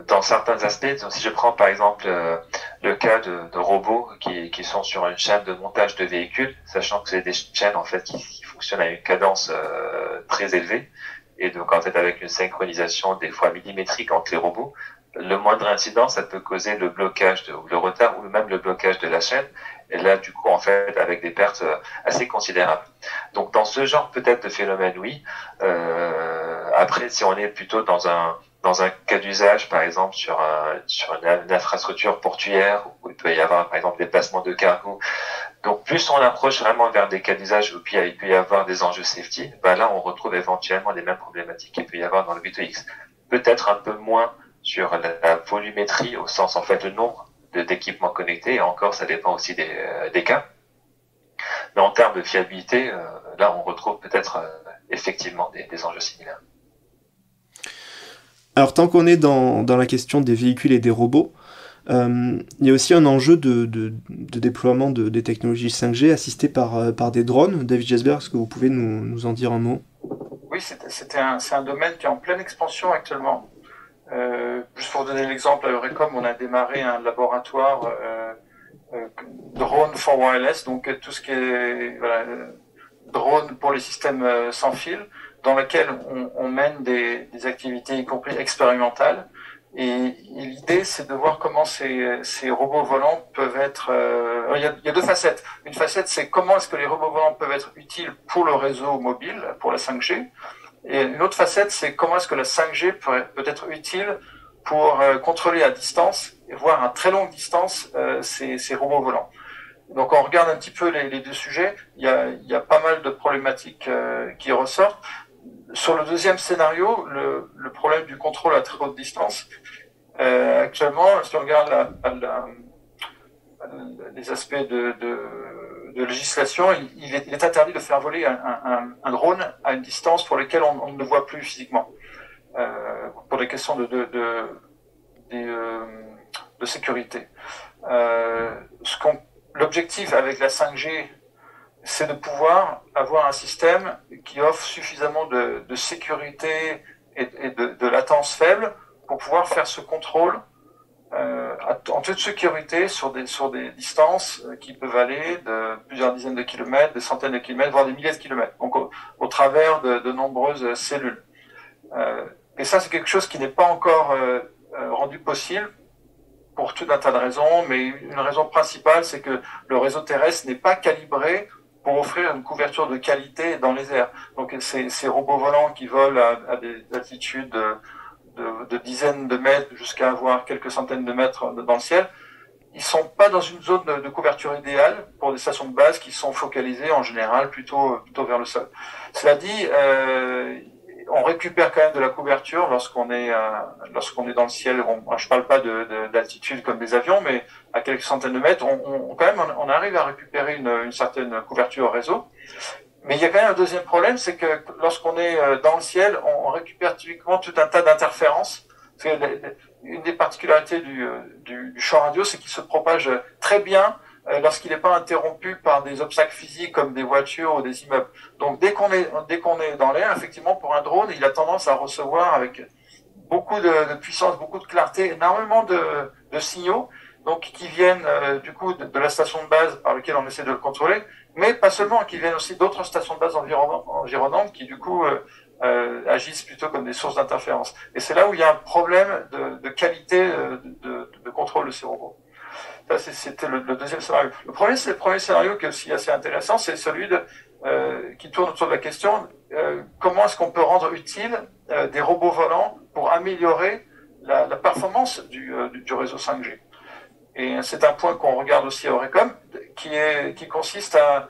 Dans certains aspects, si je prends par exemple le cas de robots qui sont sur une chaîne de montage de véhicules, sachant que c'est des chaînes en fait qui fonctionnent à une cadence très élevée, et donc en fait avec une synchronisation des fois millimétrique entre les robots, le moindre incident, ça peut causer le blocage ou le retard ou même le blocage de la chaîne. Et là, du coup, en fait, avec des pertes assez considérables. Donc, dans ce genre peut-être de phénomène, oui. Après, si on est plutôt dans un cas d'usage, par exemple, sur une infrastructure portuaire, où il peut y avoir, par exemple, des placements de cargo, Donc, plus on approche vraiment vers des cas d'usage où il peut y avoir des enjeux safety, là, on retrouve éventuellement les mêmes problématiques qu'il peut y avoir dans le V2X. Peut-être un peu moins sur la volumétrie, au sens, en fait, le nombre d'équipements connectés, et encore, ça dépend aussi des cas. Mais en termes de fiabilité, là, on retrouve peut-être effectivement des enjeux similaires. Alors, tant qu'on est dans la question des véhicules et des robots, il y a aussi un enjeu de déploiement des technologies 5G assistées par des drones. David Jesberg, est-ce que vous pouvez nous en dire un mot? Oui, c'est un domaine qui est en pleine expansion actuellement. Juste pour donner l'exemple, à Eurecom, on a démarré un laboratoire drone for wireless, donc tout ce qui est drone pour les systèmes sans fil, dans lequel on mène des activités, y compris expérimentales. Et l'idée, c'est de voir comment ces robots volants peuvent être... il y a deux facettes. Une facette, c'est comment est-ce que les robots volants peuvent être utiles pour le réseau mobile, pour la 5G. Et une autre facette, c'est comment est-ce que la 5G peut être utile pour contrôler à distance, voire à très longue distance, ces robots volants. Donc on regarde un petit peu les deux sujets. Il y a pas mal de problématiques qui ressortent. Sur le deuxième scénario, le problème du contrôle à très haute distance, actuellement, si on regarde les aspects de législation, il est interdit de faire voler un drone à une distance pour laquelle on ne le voit plus physiquement, pour des questions de sécurité. L'objectif avec la 5G, c'est de pouvoir avoir un système qui offre suffisamment de sécurité et de latence faible pour pouvoir faire ce contrôle en toute sécurité sur des distances qui peuvent aller de plusieurs dizaines de kilomètres, des centaines de kilomètres, voire des milliers de kilomètres, donc au travers de nombreuses cellules. Et ça, c'est quelque chose qui n'est pas encore rendu possible pour tout un tas de raisons, mais une raison principale, c'est que le réseau terrestre n'est pas calibré pour offrir une couverture de qualité dans les airs. Donc ces robots volants qui volent à des altitudes de dizaines de mètres jusqu'à avoir quelques centaines de mètres dans le ciel, ils sont pas dans une zone de couverture idéale pour des stations de base qui sont focalisées en général plutôt vers le sol. Cela dit, on récupère quand même de la couverture lorsqu'on est dans le ciel. Je parle pas d'altitude comme des avions, mais à quelques centaines de mètres, on arrive à récupérer une certaine couverture réseau. Mais il y a quand même un deuxième problème, c'est que lorsqu'on est dans le ciel, on récupère typiquement tout un tas d'interférences. Une des particularités du champ radio, c'est qu'il se propage très bien lorsqu'il n'est pas interrompu par des obstacles physiques comme des voitures ou des immeubles. Donc dès qu'on est dans l'air, effectivement, pour un drone, il a tendance à recevoir avec beaucoup de puissance, beaucoup de clarté, énormément de signaux, donc qui viennent du coup de la station de base par laquelle on essaie de le contrôler, mais pas seulement, qui viennent aussi d'autres stations de base environnantes qui du coup agissent plutôt comme des sources d'interférence. Et c'est là où il y a un problème de qualité de contrôle de ces robots. Ça, c'était le deuxième scénario. Le premier scénario qui est aussi assez intéressant, c'est celui qui tourne autour de la question comment est-ce qu'on peut rendre utile des robots volants pour améliorer la performance du réseau 5G. Et c'est un point qu'on regarde aussi à Eurecom, qui consiste à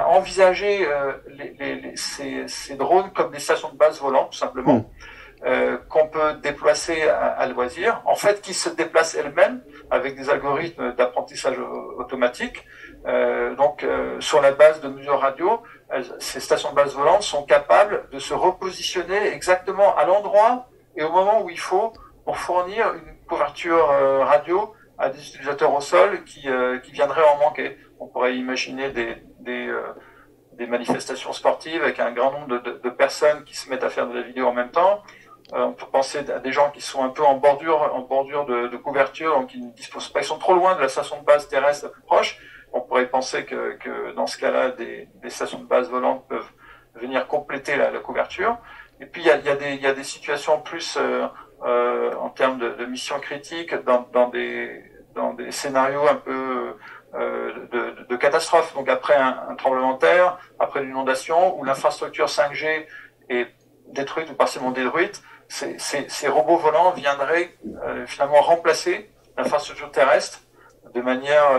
envisager ces drones comme des stations de base volantes, tout simplement. Qu'on peut déplacer à loisir, en fait, qui se déplacent elles-mêmes avec des algorithmes d'apprentissage automatique. Sur la base de mesures radio, ces stations de base volantes sont capables de se repositionner exactement à l'endroit et au moment où il faut pour fournir une couverture radio à des utilisateurs au sol qui viendraient en manquer. On pourrait imaginer des manifestations sportives avec un grand nombre de personnes qui se mettent à faire de la vidéo en même temps. On peut penser à des gens qui sont un peu en bordure de couverture, donc qui ne disposent pas, ils sont trop loin de la station de base terrestre proche. On pourrait penser que dans ce cas-là, des stations de base volantes peuvent venir compléter la couverture. Et puis il y a des situations plus en termes de missions critiques dans des scénarios un peu de catastrophe. Donc après un tremblement de terre, après une inondation, où l'infrastructure 5G est détruite ou partiellement détruite, ces robots volants viendraient finalement remplacer l'infrastructure terrestre de manière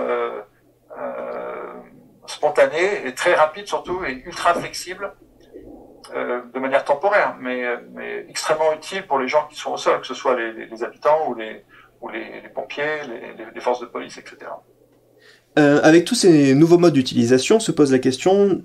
spontanée et très rapide surtout, et ultra flexible, de manière temporaire, mais extrêmement utile pour les gens qui sont au sol, que ce soit les habitants ou les pompiers, les forces de police, etc. Avec tous ces nouveaux modes d'utilisation, se pose la question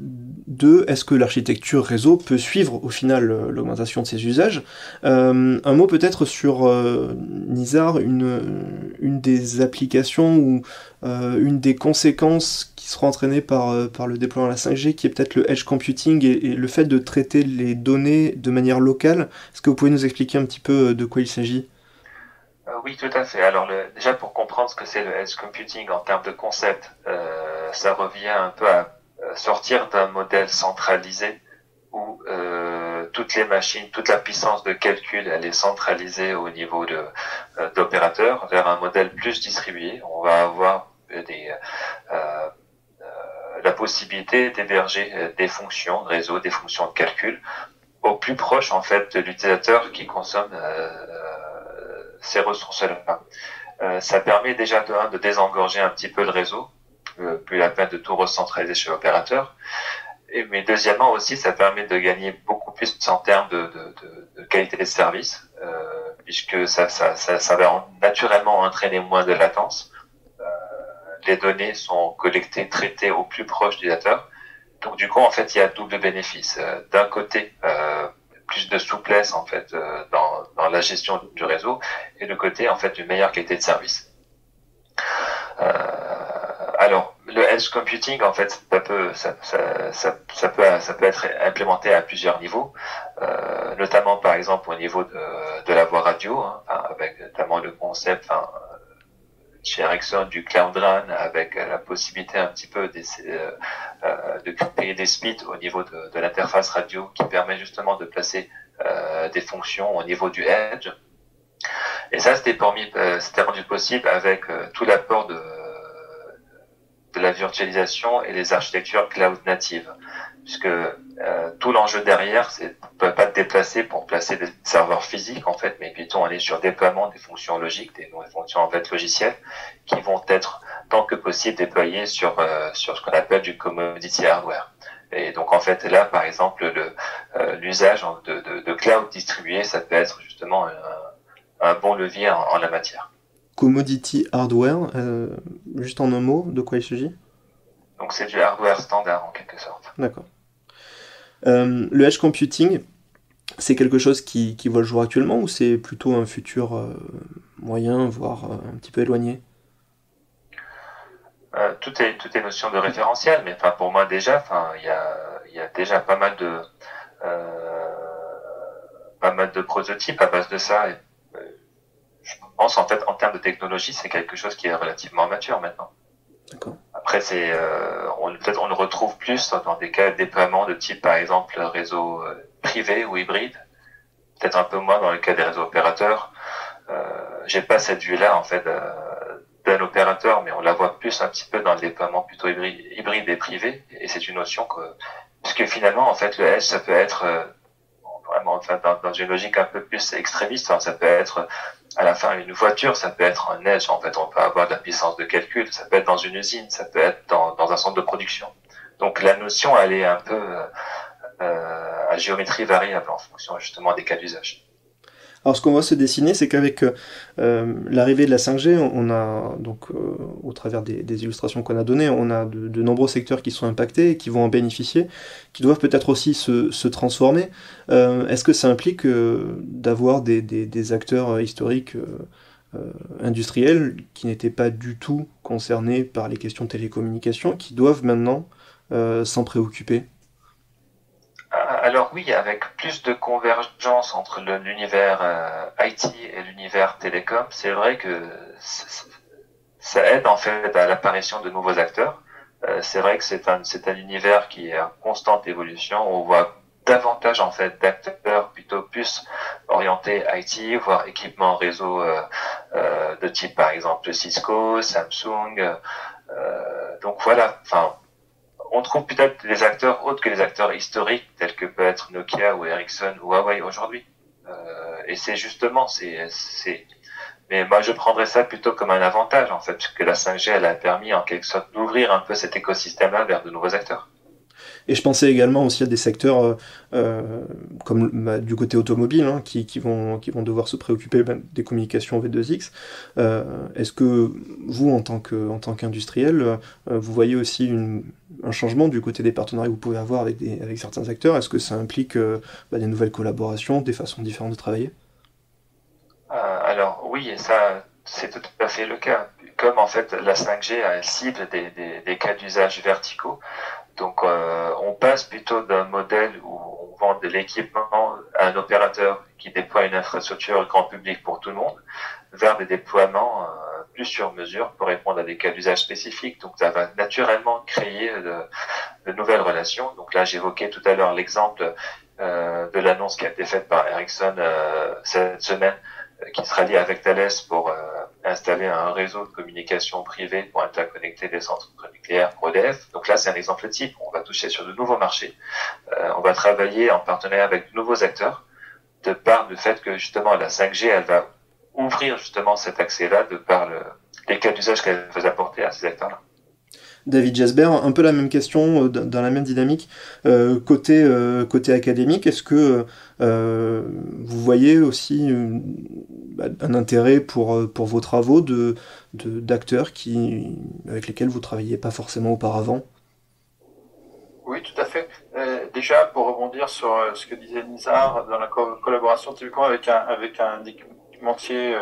de est-ce que l'architecture réseau peut suivre au final l'augmentation de ses usages. Un mot peut-être sur Nizar, une des applications ou une des conséquences qui seront entraînées par le déploiement de la 5G, qui est peut-être le edge computing et le fait de traiter les données de manière locale. Est-ce que vous pouvez nous expliquer un petit peu de quoi il s'agit ? Oui, tout à fait. Alors, déjà pour comprendre ce que c'est le edge computing en termes de concept, ça revient un peu à sortir d'un modèle centralisé où toutes les machines, toute la puissance de calcul, elle est centralisée au niveau d'opérateurs, vers un modèle plus distribué. On va avoir la possibilité d'héberger des fonctions de réseau, des fonctions de calcul, au plus proche en fait de l'utilisateur qui consomme ces ressources-là. Ça permet déjà de désengorger un petit peu le réseau, plus la peine de tout recentraliser chez l'opérateur. Mais deuxièmement aussi, ça permet de gagner beaucoup plus en termes de qualité de service, puisque ça va naturellement entraîner moins de latence. Les données sont collectées, traitées au plus proche du utilisateur. Donc du coup, en fait, il y a double bénéfice. D'un côté, plus de souplesse en fait dans la gestion du réseau, et de côté en fait une meilleure qualité de service. Alors le edge computing en fait ça peut être implémenté à plusieurs niveaux, notamment par exemple au niveau de la voie radio, avec notamment le concept chez Ericsson du Cloud RAN, avec la possibilité un petit peu de créer des splits au niveau de l'interface radio qui permet justement de placer des fonctions au niveau du edge. Et ça, c'était rendu possible avec tout l'apport de la virtualisation et les architectures cloud natives, puisque tout l'enjeu derrière, c'est pas te déplacer pour placer des serveurs physiques en fait, mais plutôt on est sur déploiement des fonctions logiques, des fonctions en fait logicielles, qui vont être tant que possible déployées sur ce qu'on appelle du commodity hardware. Et donc en fait là, par exemple, l'usage de cloud distribué, ça peut être justement un bon levier en la matière. Commodity hardware, juste en un mot, de quoi il s'agit ? Donc c'est du hardware standard en quelque sorte. D'accord. Le edge computing, c'est quelque chose qui voit le jour actuellement, ou c'est plutôt un futur moyen, voire un petit peu éloigné ? Tout est notion de référentiel, mais pour moi déjà, il y a déjà pas mal de prototypes à base de ça. Et, je pense en fait en termes de technologie, c'est quelque chose qui est relativement mature maintenant. D'accord. Après, peut-être on le retrouve plus dans des cas de déploiement de type par exemple réseau privé ou hybride. Peut-être un peu moins dans le cas des réseaux opérateurs. J'ai pas cette vue-là en fait d'un opérateur, mais on la voit plus un petit peu dans le déploiement plutôt hybride et privé. Et c'est une notion puisque finalement en fait le edge ça peut être vraiment dans une logique un peu plus extrémiste. Ça peut être à la fin une voiture, ça peut être un edge. En fait, on peut avoir de la puissance de calcul. Ça peut être dans une usine, ça peut être dans un centre de production. Donc la notion, elle est un peu à géométrie variable en fonction justement des cas d'usage. Alors ce qu'on voit se dessiner, c'est qu'avec l'arrivée de la 5G, on a donc au travers des illustrations qu'on a données, on a de nombreux secteurs qui sont impactés et qui vont en bénéficier, qui doivent peut-être aussi se transformer. Est-ce que ça implique d'avoir des acteurs historiques industriels qui n'étaient pas du tout concernés par les questions de télécommunications, qui doivent maintenant s'en préoccuper ? Alors oui, avec plus de convergence entre l'univers IT et l'univers télécom, c'est vrai que ça aide en fait à l'apparition de nouveaux acteurs. C'est vrai que c'est un univers qui est en constante évolution. On voit davantage en fait d'acteurs plutôt plus orientés IT, voire équipements réseau de type par exemple Cisco, Samsung. Donc voilà, on trouve peut-être des acteurs autres que les acteurs historiques tels que peut être Nokia ou Ericsson ou Huawei aujourd'hui. Et c'est justement Mais moi, je prendrais ça plutôt comme un avantage, en fait, puisque la 5G, elle a permis, en quelque sorte, d'ouvrir un peu cet écosystème-là vers de nouveaux acteurs. Et je pensais également aussi à des secteurs comme du côté automobile hein, qui vont devoir se préoccuper des communications V2X. Est-ce que vous, en tant qu'industriel, vous voyez aussi un changement du côté des partenariats que vous pouvez avoir avec certains acteurs? Est-ce que ça implique des nouvelles collaborations, des façons différentes de travailler? Alors oui, et ça, c'est tout à fait le cas. Comme en fait la 5G elle cible des cas d'usage verticaux, donc on passe plutôt d'un modèle où on vend de l'équipement à un opérateur qui déploie une infrastructure grand public pour tout le monde, vers des déploiements plus sur mesure pour répondre à des cas d'usage spécifiques. Donc ça va naturellement créer de nouvelles relations. Donc là j'évoquais tout à l'heure l'exemple de l'annonce qui a été faite par Ericsson cette semaine, qui sera lié avec Thales pour installer un réseau de communication privé pour interconnecter des centres nucléaires pour EDF. Donc là, c'est un exemple type. On va toucher sur de nouveaux marchés. On va travailler en partenariat avec de nouveaux acteurs, de par le fait que justement la 5G, elle va ouvrir justement cet accès-là de par les cas d'usage qu'elle va apporter à ces acteurs-là. David Jasber, un peu la même question, dans la même dynamique. Côté académique, est-ce que vous voyez aussi un intérêt pour vos travaux d'acteurs avec lesquels vous ne travailliez pas forcément auparavant? Oui, tout à fait. Déjà, pour rebondir sur ce que disait Nizar, dans la collaboration typiquement avec un équipementier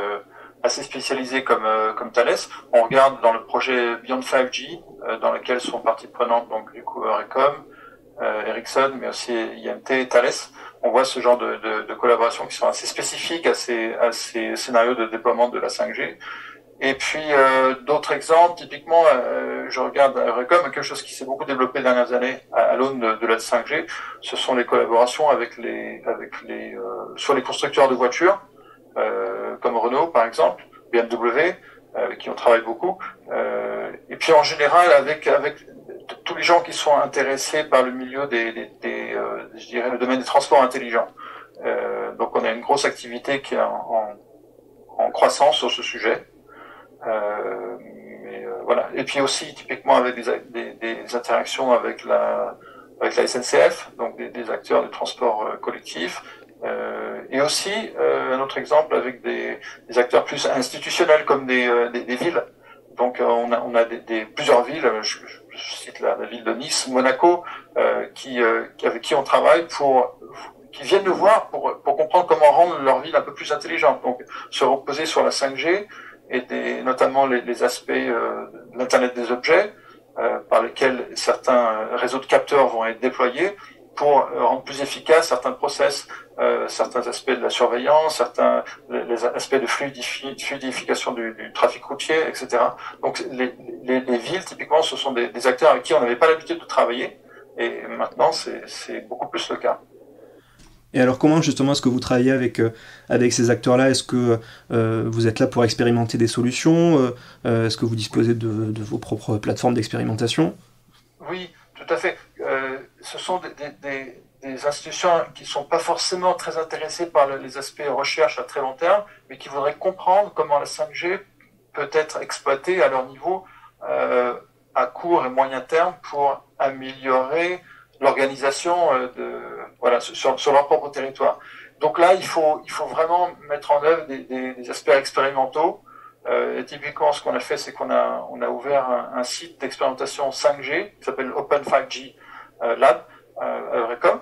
assez spécialisé comme Thales, on regarde dans le projet Beyond 5G, dans lequel sont partie prenante donc du coup Eurocom, Ericsson, mais aussi IMT et Thales. On voit ce genre de collaborations qui sont assez spécifiques à ces scénarios de déploiement de la 5G. Et puis d'autres exemples, typiquement, je regarde Eurocom, quelque chose qui s'est beaucoup développé les dernières années à l'aune de la 5G, ce sont les collaborations sur les constructeurs de voitures, comme Renault par exemple, BMW, avec qui on travaille beaucoup, et puis en général avec tous les gens qui sont intéressés par le milieu je dirais le domaine des transports intelligents. Donc on a une grosse activité qui est en croissance sur ce sujet. Voilà. Et puis aussi typiquement avec des interactions avec la SNCF, donc des acteurs du transport collectif. Et aussi un autre exemple avec des acteurs plus institutionnels comme des villes. Donc on a plusieurs villes, je cite la ville de Nice, Monaco, avec qui on travaille qui viennent nous voir pour comprendre comment rendre leur ville un peu plus intelligente. Donc se reposer sur la 5G et notamment les aspects de l'Internet des objets, par lesquels certains réseaux de capteurs vont être déployés pour rendre plus efficaces certains process, certains aspects de la surveillance, les aspects de fluidification du trafic routier, etc. Donc les villes, typiquement, ce sont des acteurs avec qui on n'avait pas l'habitude de travailler, et maintenant c'est beaucoup plus le cas. Et alors comment justement est-ce que vous travaillez avec ces acteurs-là? Est-ce que vous êtes là pour expérimenter des solutions? Est-ce que vous disposez de vos propres plateformes d'expérimentation? Oui, tout à fait. Ce sont des institutions qui ne sont pas forcément très intéressées par les aspects recherche à très long terme, mais qui voudraient comprendre comment la 5G peut être exploitée à leur niveau à court et moyen terme pour améliorer l'organisation sur leur propre territoire. Donc là, il faut vraiment mettre en œuvre des aspects expérimentaux. Et typiquement, ce qu'on a fait, c'est qu'on a ouvert un site d'expérimentation 5G qui s'appelle Open 5G Lab à Eurecom,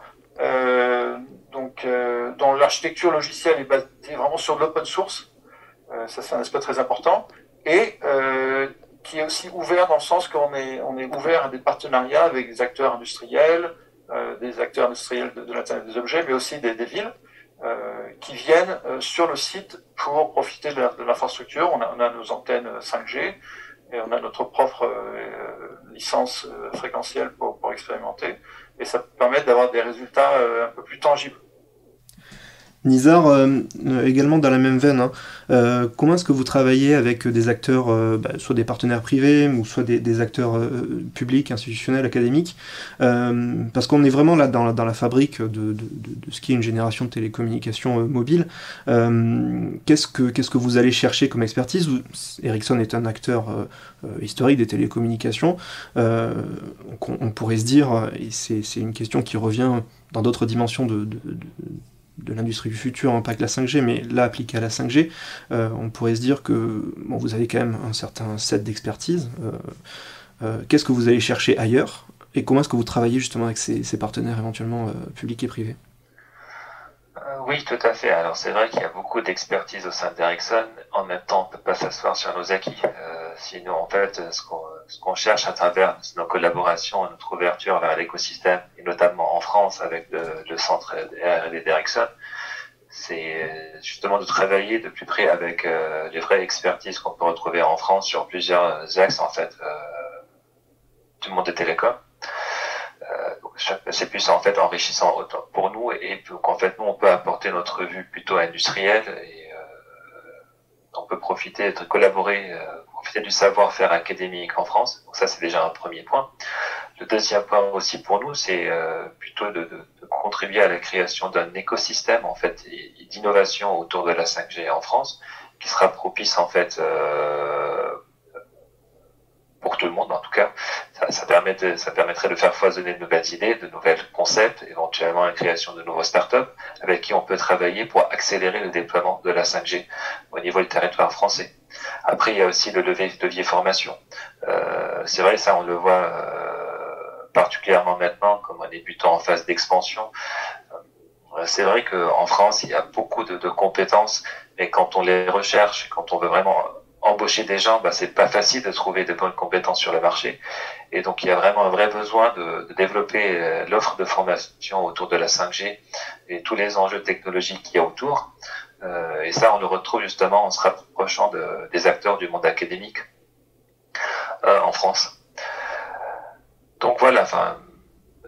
dont l'architecture logicielle est basée vraiment sur l'open source. Ça, c'est un aspect très important. Et qui est aussi ouvert dans le sens qu'on est ouvert à des partenariats avec des acteurs industriels de l'Internet des objets, mais aussi des villes qui viennent sur le site pour profiter de l'infrastructure. On a nos antennes 5G et on a notre propre licence fréquentielle pour expérimenter, et ça permet d'avoir des résultats un peu plus tangibles. Nizar, également dans la même veine, hein, comment est-ce que vous travaillez avec des acteurs, soit des partenaires privés, ou soit des acteurs publics, institutionnels, académiques, parce qu'on est vraiment là dans la fabrique de ce qui est une génération de télécommunications mobiles. Qu'est-ce que vous allez chercher comme expertise? Ericsson est un acteur historique des télécommunications. On pourrait se dire, et c'est une question qui revient dans d'autres dimensions de l'industrie du futur, hein, pas que la 5G, mais là appliquée à la 5G, on pourrait se dire que vous avez quand même un certain set d'expertise. Qu'est-ce que vous allez chercher ailleurs, et comment est-ce que vous travaillez justement avec ces partenaires éventuellement publics et privés? Oui, tout à fait. Alors c'est vrai qu'il y a beaucoup d'expertise au sein d'Ericsson. En même temps, on ne peut pas s'asseoir sur nos acquis. Sinon, en fait, ce qu'on cherche à travers nos collaborations, notre ouverture vers l'écosystème, et notamment en France avec le centre R&D d'Ericsson, c'est justement de travailler de plus près avec les vraies expertises qu'on peut retrouver en France sur plusieurs axes en fait du monde des télécoms. C'est plus en fait enrichissant pour nous et qu'en fait nous on peut apporter notre vue plutôt industrielle et on peut collaborer, profiter du savoir-faire académique en France. Donc ça c'est déjà un premier point. Le deuxième point aussi pour nous c'est plutôt de contribuer à la création d'un écosystème en fait et d'innovation autour de la 5G en France qui sera propice en fait pour tout le monde en tout cas. Ça permettrait de faire foisonner de nouvelles idées, de nouveaux concepts, éventuellement la création de nouveaux startups avec qui on peut travailler pour accélérer le déploiement de la 5G au niveau du territoire français. Après, il y a aussi le levier formation. C'est vrai, ça on le voit particulièrement maintenant, comme un débutant en phase d'expansion. C'est vrai qu'en France, il y a beaucoup de compétences, mais quand on les recherche, quand on veut vraiment embaucher des gens, c'est pas facile de trouver de bonnes compétences sur le marché. Et donc, il y a vraiment un vrai besoin de développer l'offre de formation autour de la 5G et tous les enjeux technologiques qu'il y a autour. Et ça, on le retrouve justement en se rapprochant des acteurs du monde académique en France. Donc voilà,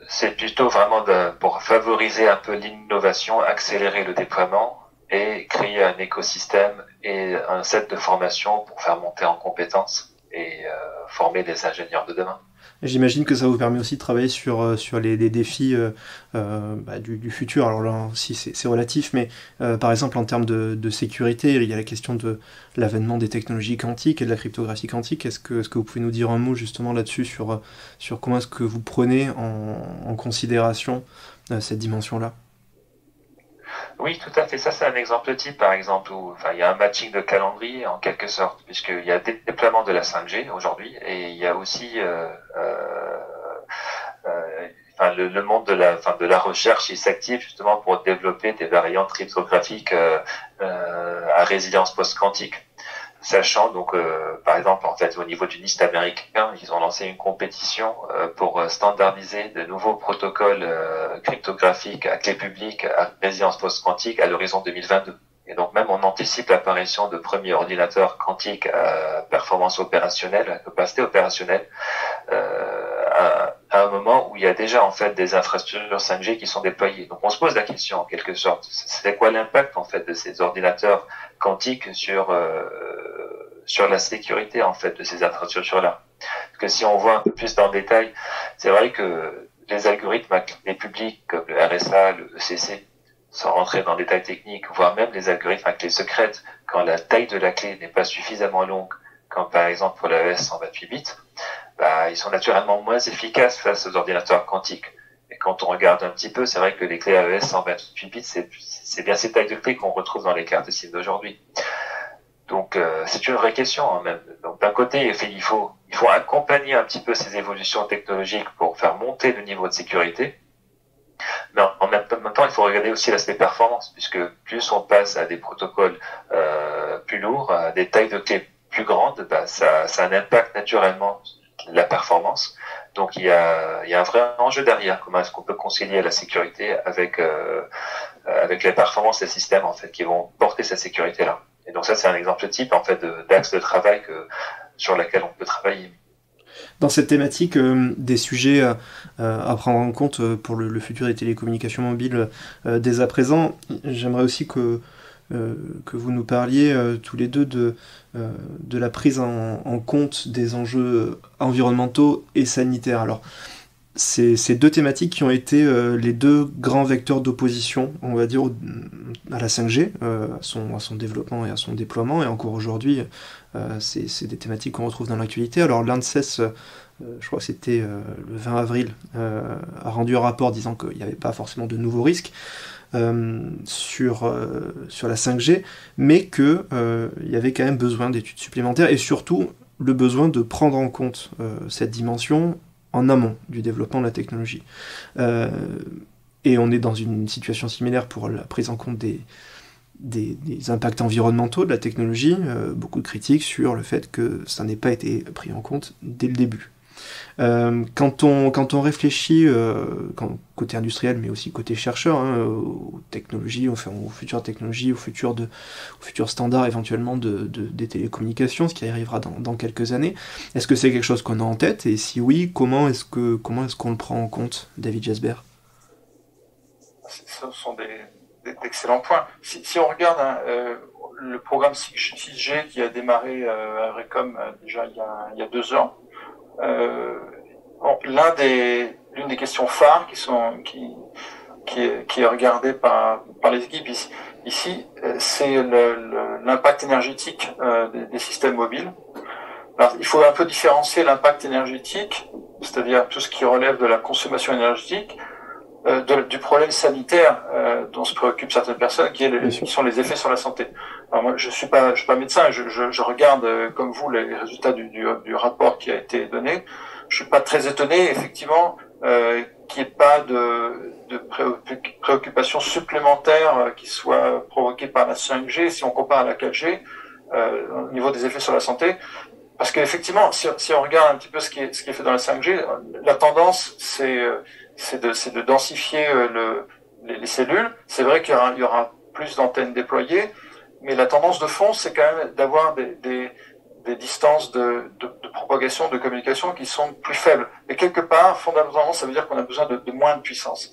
c'est plutôt vraiment pour favoriser un peu l'innovation, accélérer le déploiement et créer un écosystème et un set de formation pour faire monter en compétences et former des ingénieurs de demain. J'imagine que ça vous permet aussi de travailler sur les défis du futur. Alors là aussi c'est relatif, mais par exemple en termes de sécurité, il y a la question de l'avènement des technologies quantiques et de la cryptographie quantique. Est-ce que vous pouvez nous dire un mot justement là-dessus sur comment est-ce que vous prenez en considération cette dimension-là? Oui, tout à fait. Ça, c'est un exemple type, par exemple, où il y a un matching de calendrier en quelque sorte, puisqu'il y a des déploiements de la 5G aujourd'hui, et il y a aussi le monde de la recherche, il s'active justement pour développer des variantes cryptographiques à résilience post-quantique. Sachant donc, par exemple, en fait, au niveau du NIST américain, ils ont lancé une compétition pour standardiser de nouveaux protocoles cryptographiques à clé publique à résilience post-quantique à l'horizon 2022. Et donc même on anticipe l'apparition de premiers ordinateurs quantiques à performance opérationnelle, à capacité opérationnelle, à un moment où il y a déjà en fait des infrastructures 5G qui sont déployées. Donc on se pose la question en quelque sorte, c'est quoi l'impact en fait de ces ordinateurs quantiques sur la sécurité en fait de ces infrastructures-là. Parce que si on voit un peu plus dans le détail, c'est vrai que les algorithmes à clé publique comme le RSA, le ECC, sans rentrer dans le détail technique, voire même les algorithmes à clé secrète, quand la taille de la clé n'est pas suffisamment longue, comme par exemple pour la ES 128 bits, ils sont naturellement moins efficaces face aux ordinateurs quantiques. Et quand on regarde un petit peu, c'est vrai que les clés AES 128 bits, c'est bien ces tailles de clés qu'on retrouve dans les cartes SIM d'aujourd'hui. Donc c'est une vraie question hein, même. Donc d'un côté, il faut accompagner un petit peu ces évolutions technologiques pour faire monter le niveau de sécurité. Mais en même temps, il faut regarder aussi l'aspect performance, puisque plus on passe à des protocoles plus lourds, à des tailles de clés plus grandes, ça a un impact naturellement la performance. Donc il y a un vrai enjeu derrière. Comment est-ce qu'on peut concilier la sécurité avec les performances des systèmes en fait qui vont porter cette sécurité là. Et donc ça c'est un exemple type en fait d'axe de travail sur laquelle on peut travailler. Dans cette thématique des sujets à prendre en compte pour le futur des télécommunications mobiles dès à présent, j'aimerais aussi que vous nous parliez tous les deux de la prise en compte des enjeux environnementaux et sanitaires. Alors, c'est deux thématiques qui ont été les deux grands vecteurs d'opposition, on va dire, à la 5G, à son développement et à son déploiement, et encore aujourd'hui, c'est des thématiques qu'on retrouve dans l'actualité. Alors l'ANSES, je crois que c'était le 20 avril, a rendu un rapport disant qu'il n'y avait pas forcément de nouveaux risques sur la 5G, mais qu'il y avait quand même besoin d'études supplémentaires, et surtout le besoin de prendre en compte cette dimension en amont du développement de la technologie. Et on est dans une situation similaire pour la prise en compte des impacts environnementaux de la technologie, beaucoup de critiques sur le fait que ça n'ait pas été pris en compte dès le début. Quand on réfléchit, côté industriel, mais aussi côté chercheur, aux technologies, enfin, aux futures technologies, aux futurs standards éventuellement des télécommunications, ce qui arrivera dans quelques années, est-ce que c'est quelque chose qu'on a en tête? Et si oui, comment est-ce qu'on le prend en compte, David Jasber? Ce sont d'excellents points. Si on regarde le programme 6G qui a démarré à Recom déjà il y a 2 ans, l'une des questions phares qui est regardée par les équipes ici, c'est l'impact énergétique des systèmes mobiles. Alors, il faut un peu différencier l'impact énergétique, c'est-à-dire tout ce qui relève de la consommation énergétique, du problème sanitaire dont se préoccupent certaines personnes, qui sont les effets sur la santé. Alors moi, je suis pas médecin, je regarde comme vous les résultats du rapport qui a été donné. Je suis pas très étonné, effectivement, qu'il n'y ait pas de préoccupations supplémentaires qui soient provoquées par la 5G si on compare à la 4G au niveau des effets sur la santé. Parce qu'effectivement, si on regarde un petit peu ce qui est fait dans la 5G, la tendance c'est de densifier les cellules. C'est vrai qu'il y aura plus d'antennes déployées, mais la tendance de fond, c'est quand même d'avoir des distances de propagation, de communication qui sont plus faibles. Et quelque part, fondamentalement, ça veut dire qu'on a besoin de moins de puissance.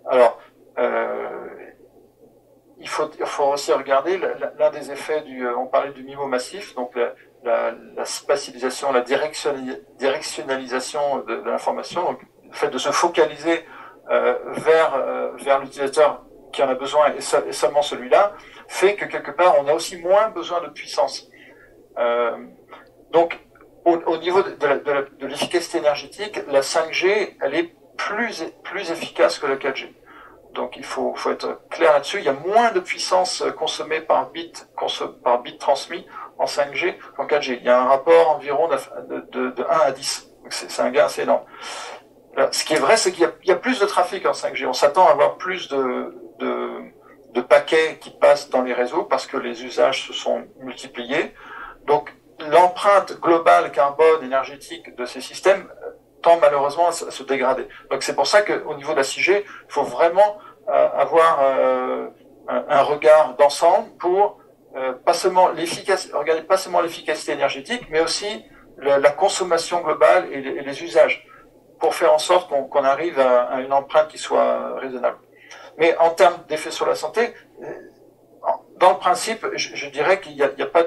Alors, il faut aussi regarder l'un des effets on parlait du MIMO massif, donc la spatialisation, la directionnalisation de l'information, donc le fait de se focaliser vers l'utilisateur qui en a besoin et seulement celui-là, fait que quelque part on a aussi moins besoin de puissance. Donc au niveau de l'efficacité énergétique, la 5G elle est plus efficace que la 4G. Donc il faut être clair là-dessus. Il y a moins de puissance consommée par bit transmis en 5G qu'en 4G. Il y a un rapport environ de 1 à 10. Donc c'est un gain assez énorme. Alors, ce qui est vrai, c'est qu'il y a plus de trafic en 5G. On s'attend à avoir plus de paquets qui passent dans les réseaux parce que les usages se sont multipliés. Donc l'empreinte globale carbone énergétique de ces systèmes tend malheureusement à se dégrader. Donc c'est pour ça qu'au niveau de la 6G, il faut vraiment avoir un regard d'ensemble pour regarder pas seulement l'efficacité énergétique, mais aussi la consommation globale et les usages, pour faire en sorte qu'on arrive à une empreinte qui soit raisonnable. Mais en termes d'effet sur la santé, dans le principe, je dirais qu'il n'y a pas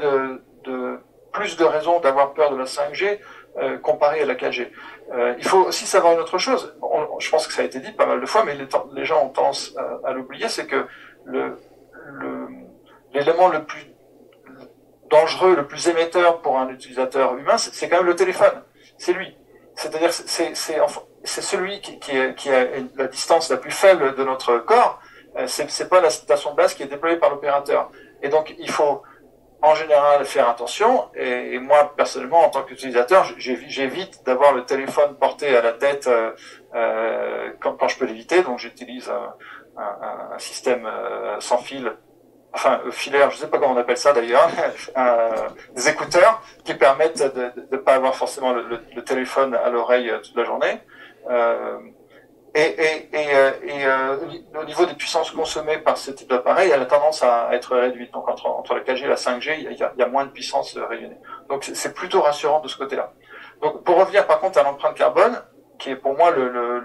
plus de raisons d'avoir peur de la 5G comparé à la 4G. Il faut aussi savoir une autre chose. Je pense que ça a été dit pas mal de fois, mais les gens ont tendance à l'oublier, c'est que l'élément le plus dangereux, le plus émetteur pour un utilisateur humain, c'est quand même le téléphone. C'est lui. C'est-à-dire, c'est celui qui a la distance la plus faible de notre corps. C'est pas la station de base qui est déployée par l'opérateur. Et donc, il faut en général faire attention. Et moi, personnellement, en tant qu'utilisateur, j'évite d'avoir le téléphone porté à la tête quand je peux l'éviter. Donc, j'utilise un système sans fil, enfin filaire, je sais pas comment on appelle ça d'ailleurs, des écouteurs qui permettent de ne pas avoir forcément le téléphone à l'oreille toute la journée. Au niveau des puissances consommées par ce type d'appareil, elle a tendance à être réduite. Donc entre la 4G et la 5G, il y a moins de puissance rayonnée. Donc c'est plutôt rassurant de ce côté-là. Donc pour revenir par contre à l'empreinte carbone, qui est pour moi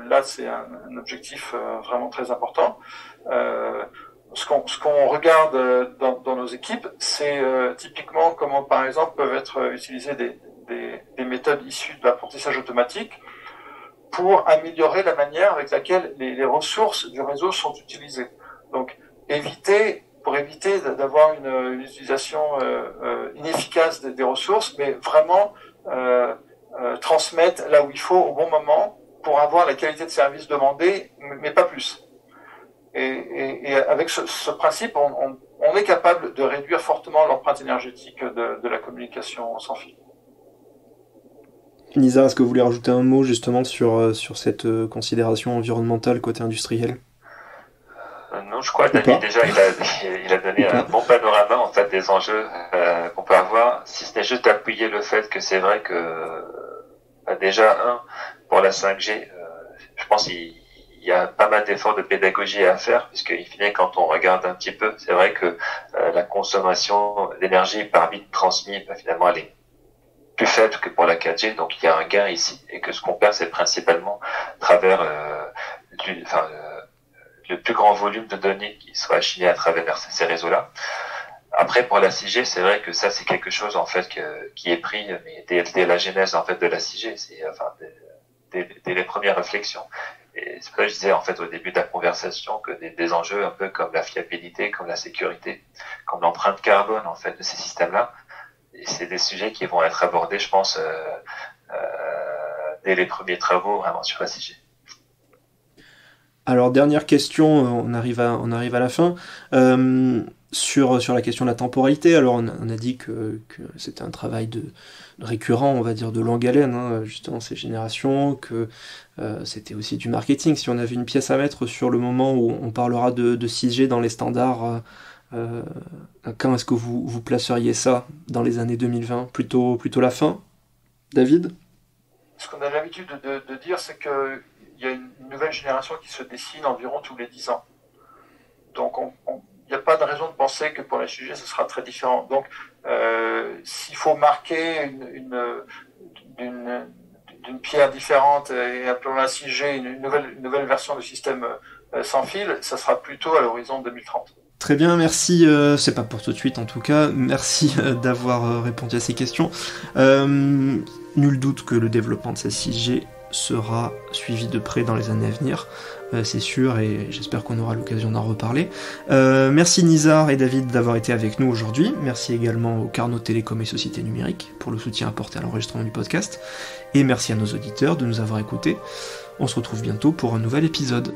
là c'est un objectif vraiment très important. Ce qu'on regarde dans nos équipes, c'est typiquement comment par exemple peuvent être utilisées des méthodes issues de l'apprentissage automatique pour améliorer la manière avec laquelle les ressources du réseau sont utilisées. Donc pour éviter d'avoir une utilisation inefficace des ressources, mais vraiment transmettre là où il faut au bon moment pour avoir la qualité de service demandée, mais pas plus. Et avec ce principe, on est capable de réduire fortement l'empreinte énergétique de la communication sans fil. Nizar, est-ce que vous voulez rajouter un mot justement sur cette considération environnementale côté industriel ? Non, je crois que David déjà il a donné un bon panorama en fait des enjeux qu'on peut avoir. Si ce n'est juste d'appuyer le fait que c'est vrai que déjà pour la 5G, je pense qu'il y a pas mal d'efforts de pédagogie à faire, puisque in fine, quand on regarde un petit peu, c'est vrai que la consommation d'énergie par bit transmis, finalement, elle est plus faible que pour la 4G, donc il y a un gain ici, et que ce qu'on perd, c'est principalement à travers le plus grand volume de données qui soit achiné à travers ces réseaux-là. Après, pour la 6G, c'est vrai que ça, c'est quelque chose en fait qui est pris mais dès la genèse en fait de la 6G, c'est dès les premières réflexions. Et c'est pour ça que je disais en fait au début de la conversation que des enjeux un peu comme la fiabilité, comme la sécurité, comme l'empreinte carbone en fait de ces systèmes-là, et c'est des sujets qui vont être abordés, je pense, dès les premiers travaux vraiment sur la 6G. Alors dernière question, on arrive à la fin. Sur la question de la temporalité, alors on a dit que c'était un travail de récurrent, on va dire de longue haleine, justement ces générations, que c'était aussi du marketing. Si on avait une pièce à mettre sur le moment où on parlera de 6G dans les standards, quand est-ce que vous placeriez ça dans les années 2020 ? Plutôt la fin, David ? Ce qu'on a l'habitude de dire, c'est que il y a une nouvelle génération qui se dessine environ tous les 10 ans. Donc, il n'y a pas de raison de penser que pour la 6G, ce sera très différent. Donc, s'il faut marquer d'une pierre différente et appelons la 6G une nouvelle version du système sans fil, ça sera plutôt à l'horizon 2030. Très bien, merci. C'est pas pour tout de suite en tout cas. Merci d'avoir répondu à ces questions. Nul doute que le développement de cette 6G sera suivi de près dans les années à venir, c'est sûr, et j'espère qu'on aura l'occasion d'en reparler. Merci Nizar et David d'avoir été avec nous aujourd'hui. Merci également au Carnot Télécom et Société Numérique pour le soutien apporté à l'enregistrement du podcast. Et merci à nos auditeurs de nous avoir écoutés. On se retrouve bientôt pour un nouvel épisode.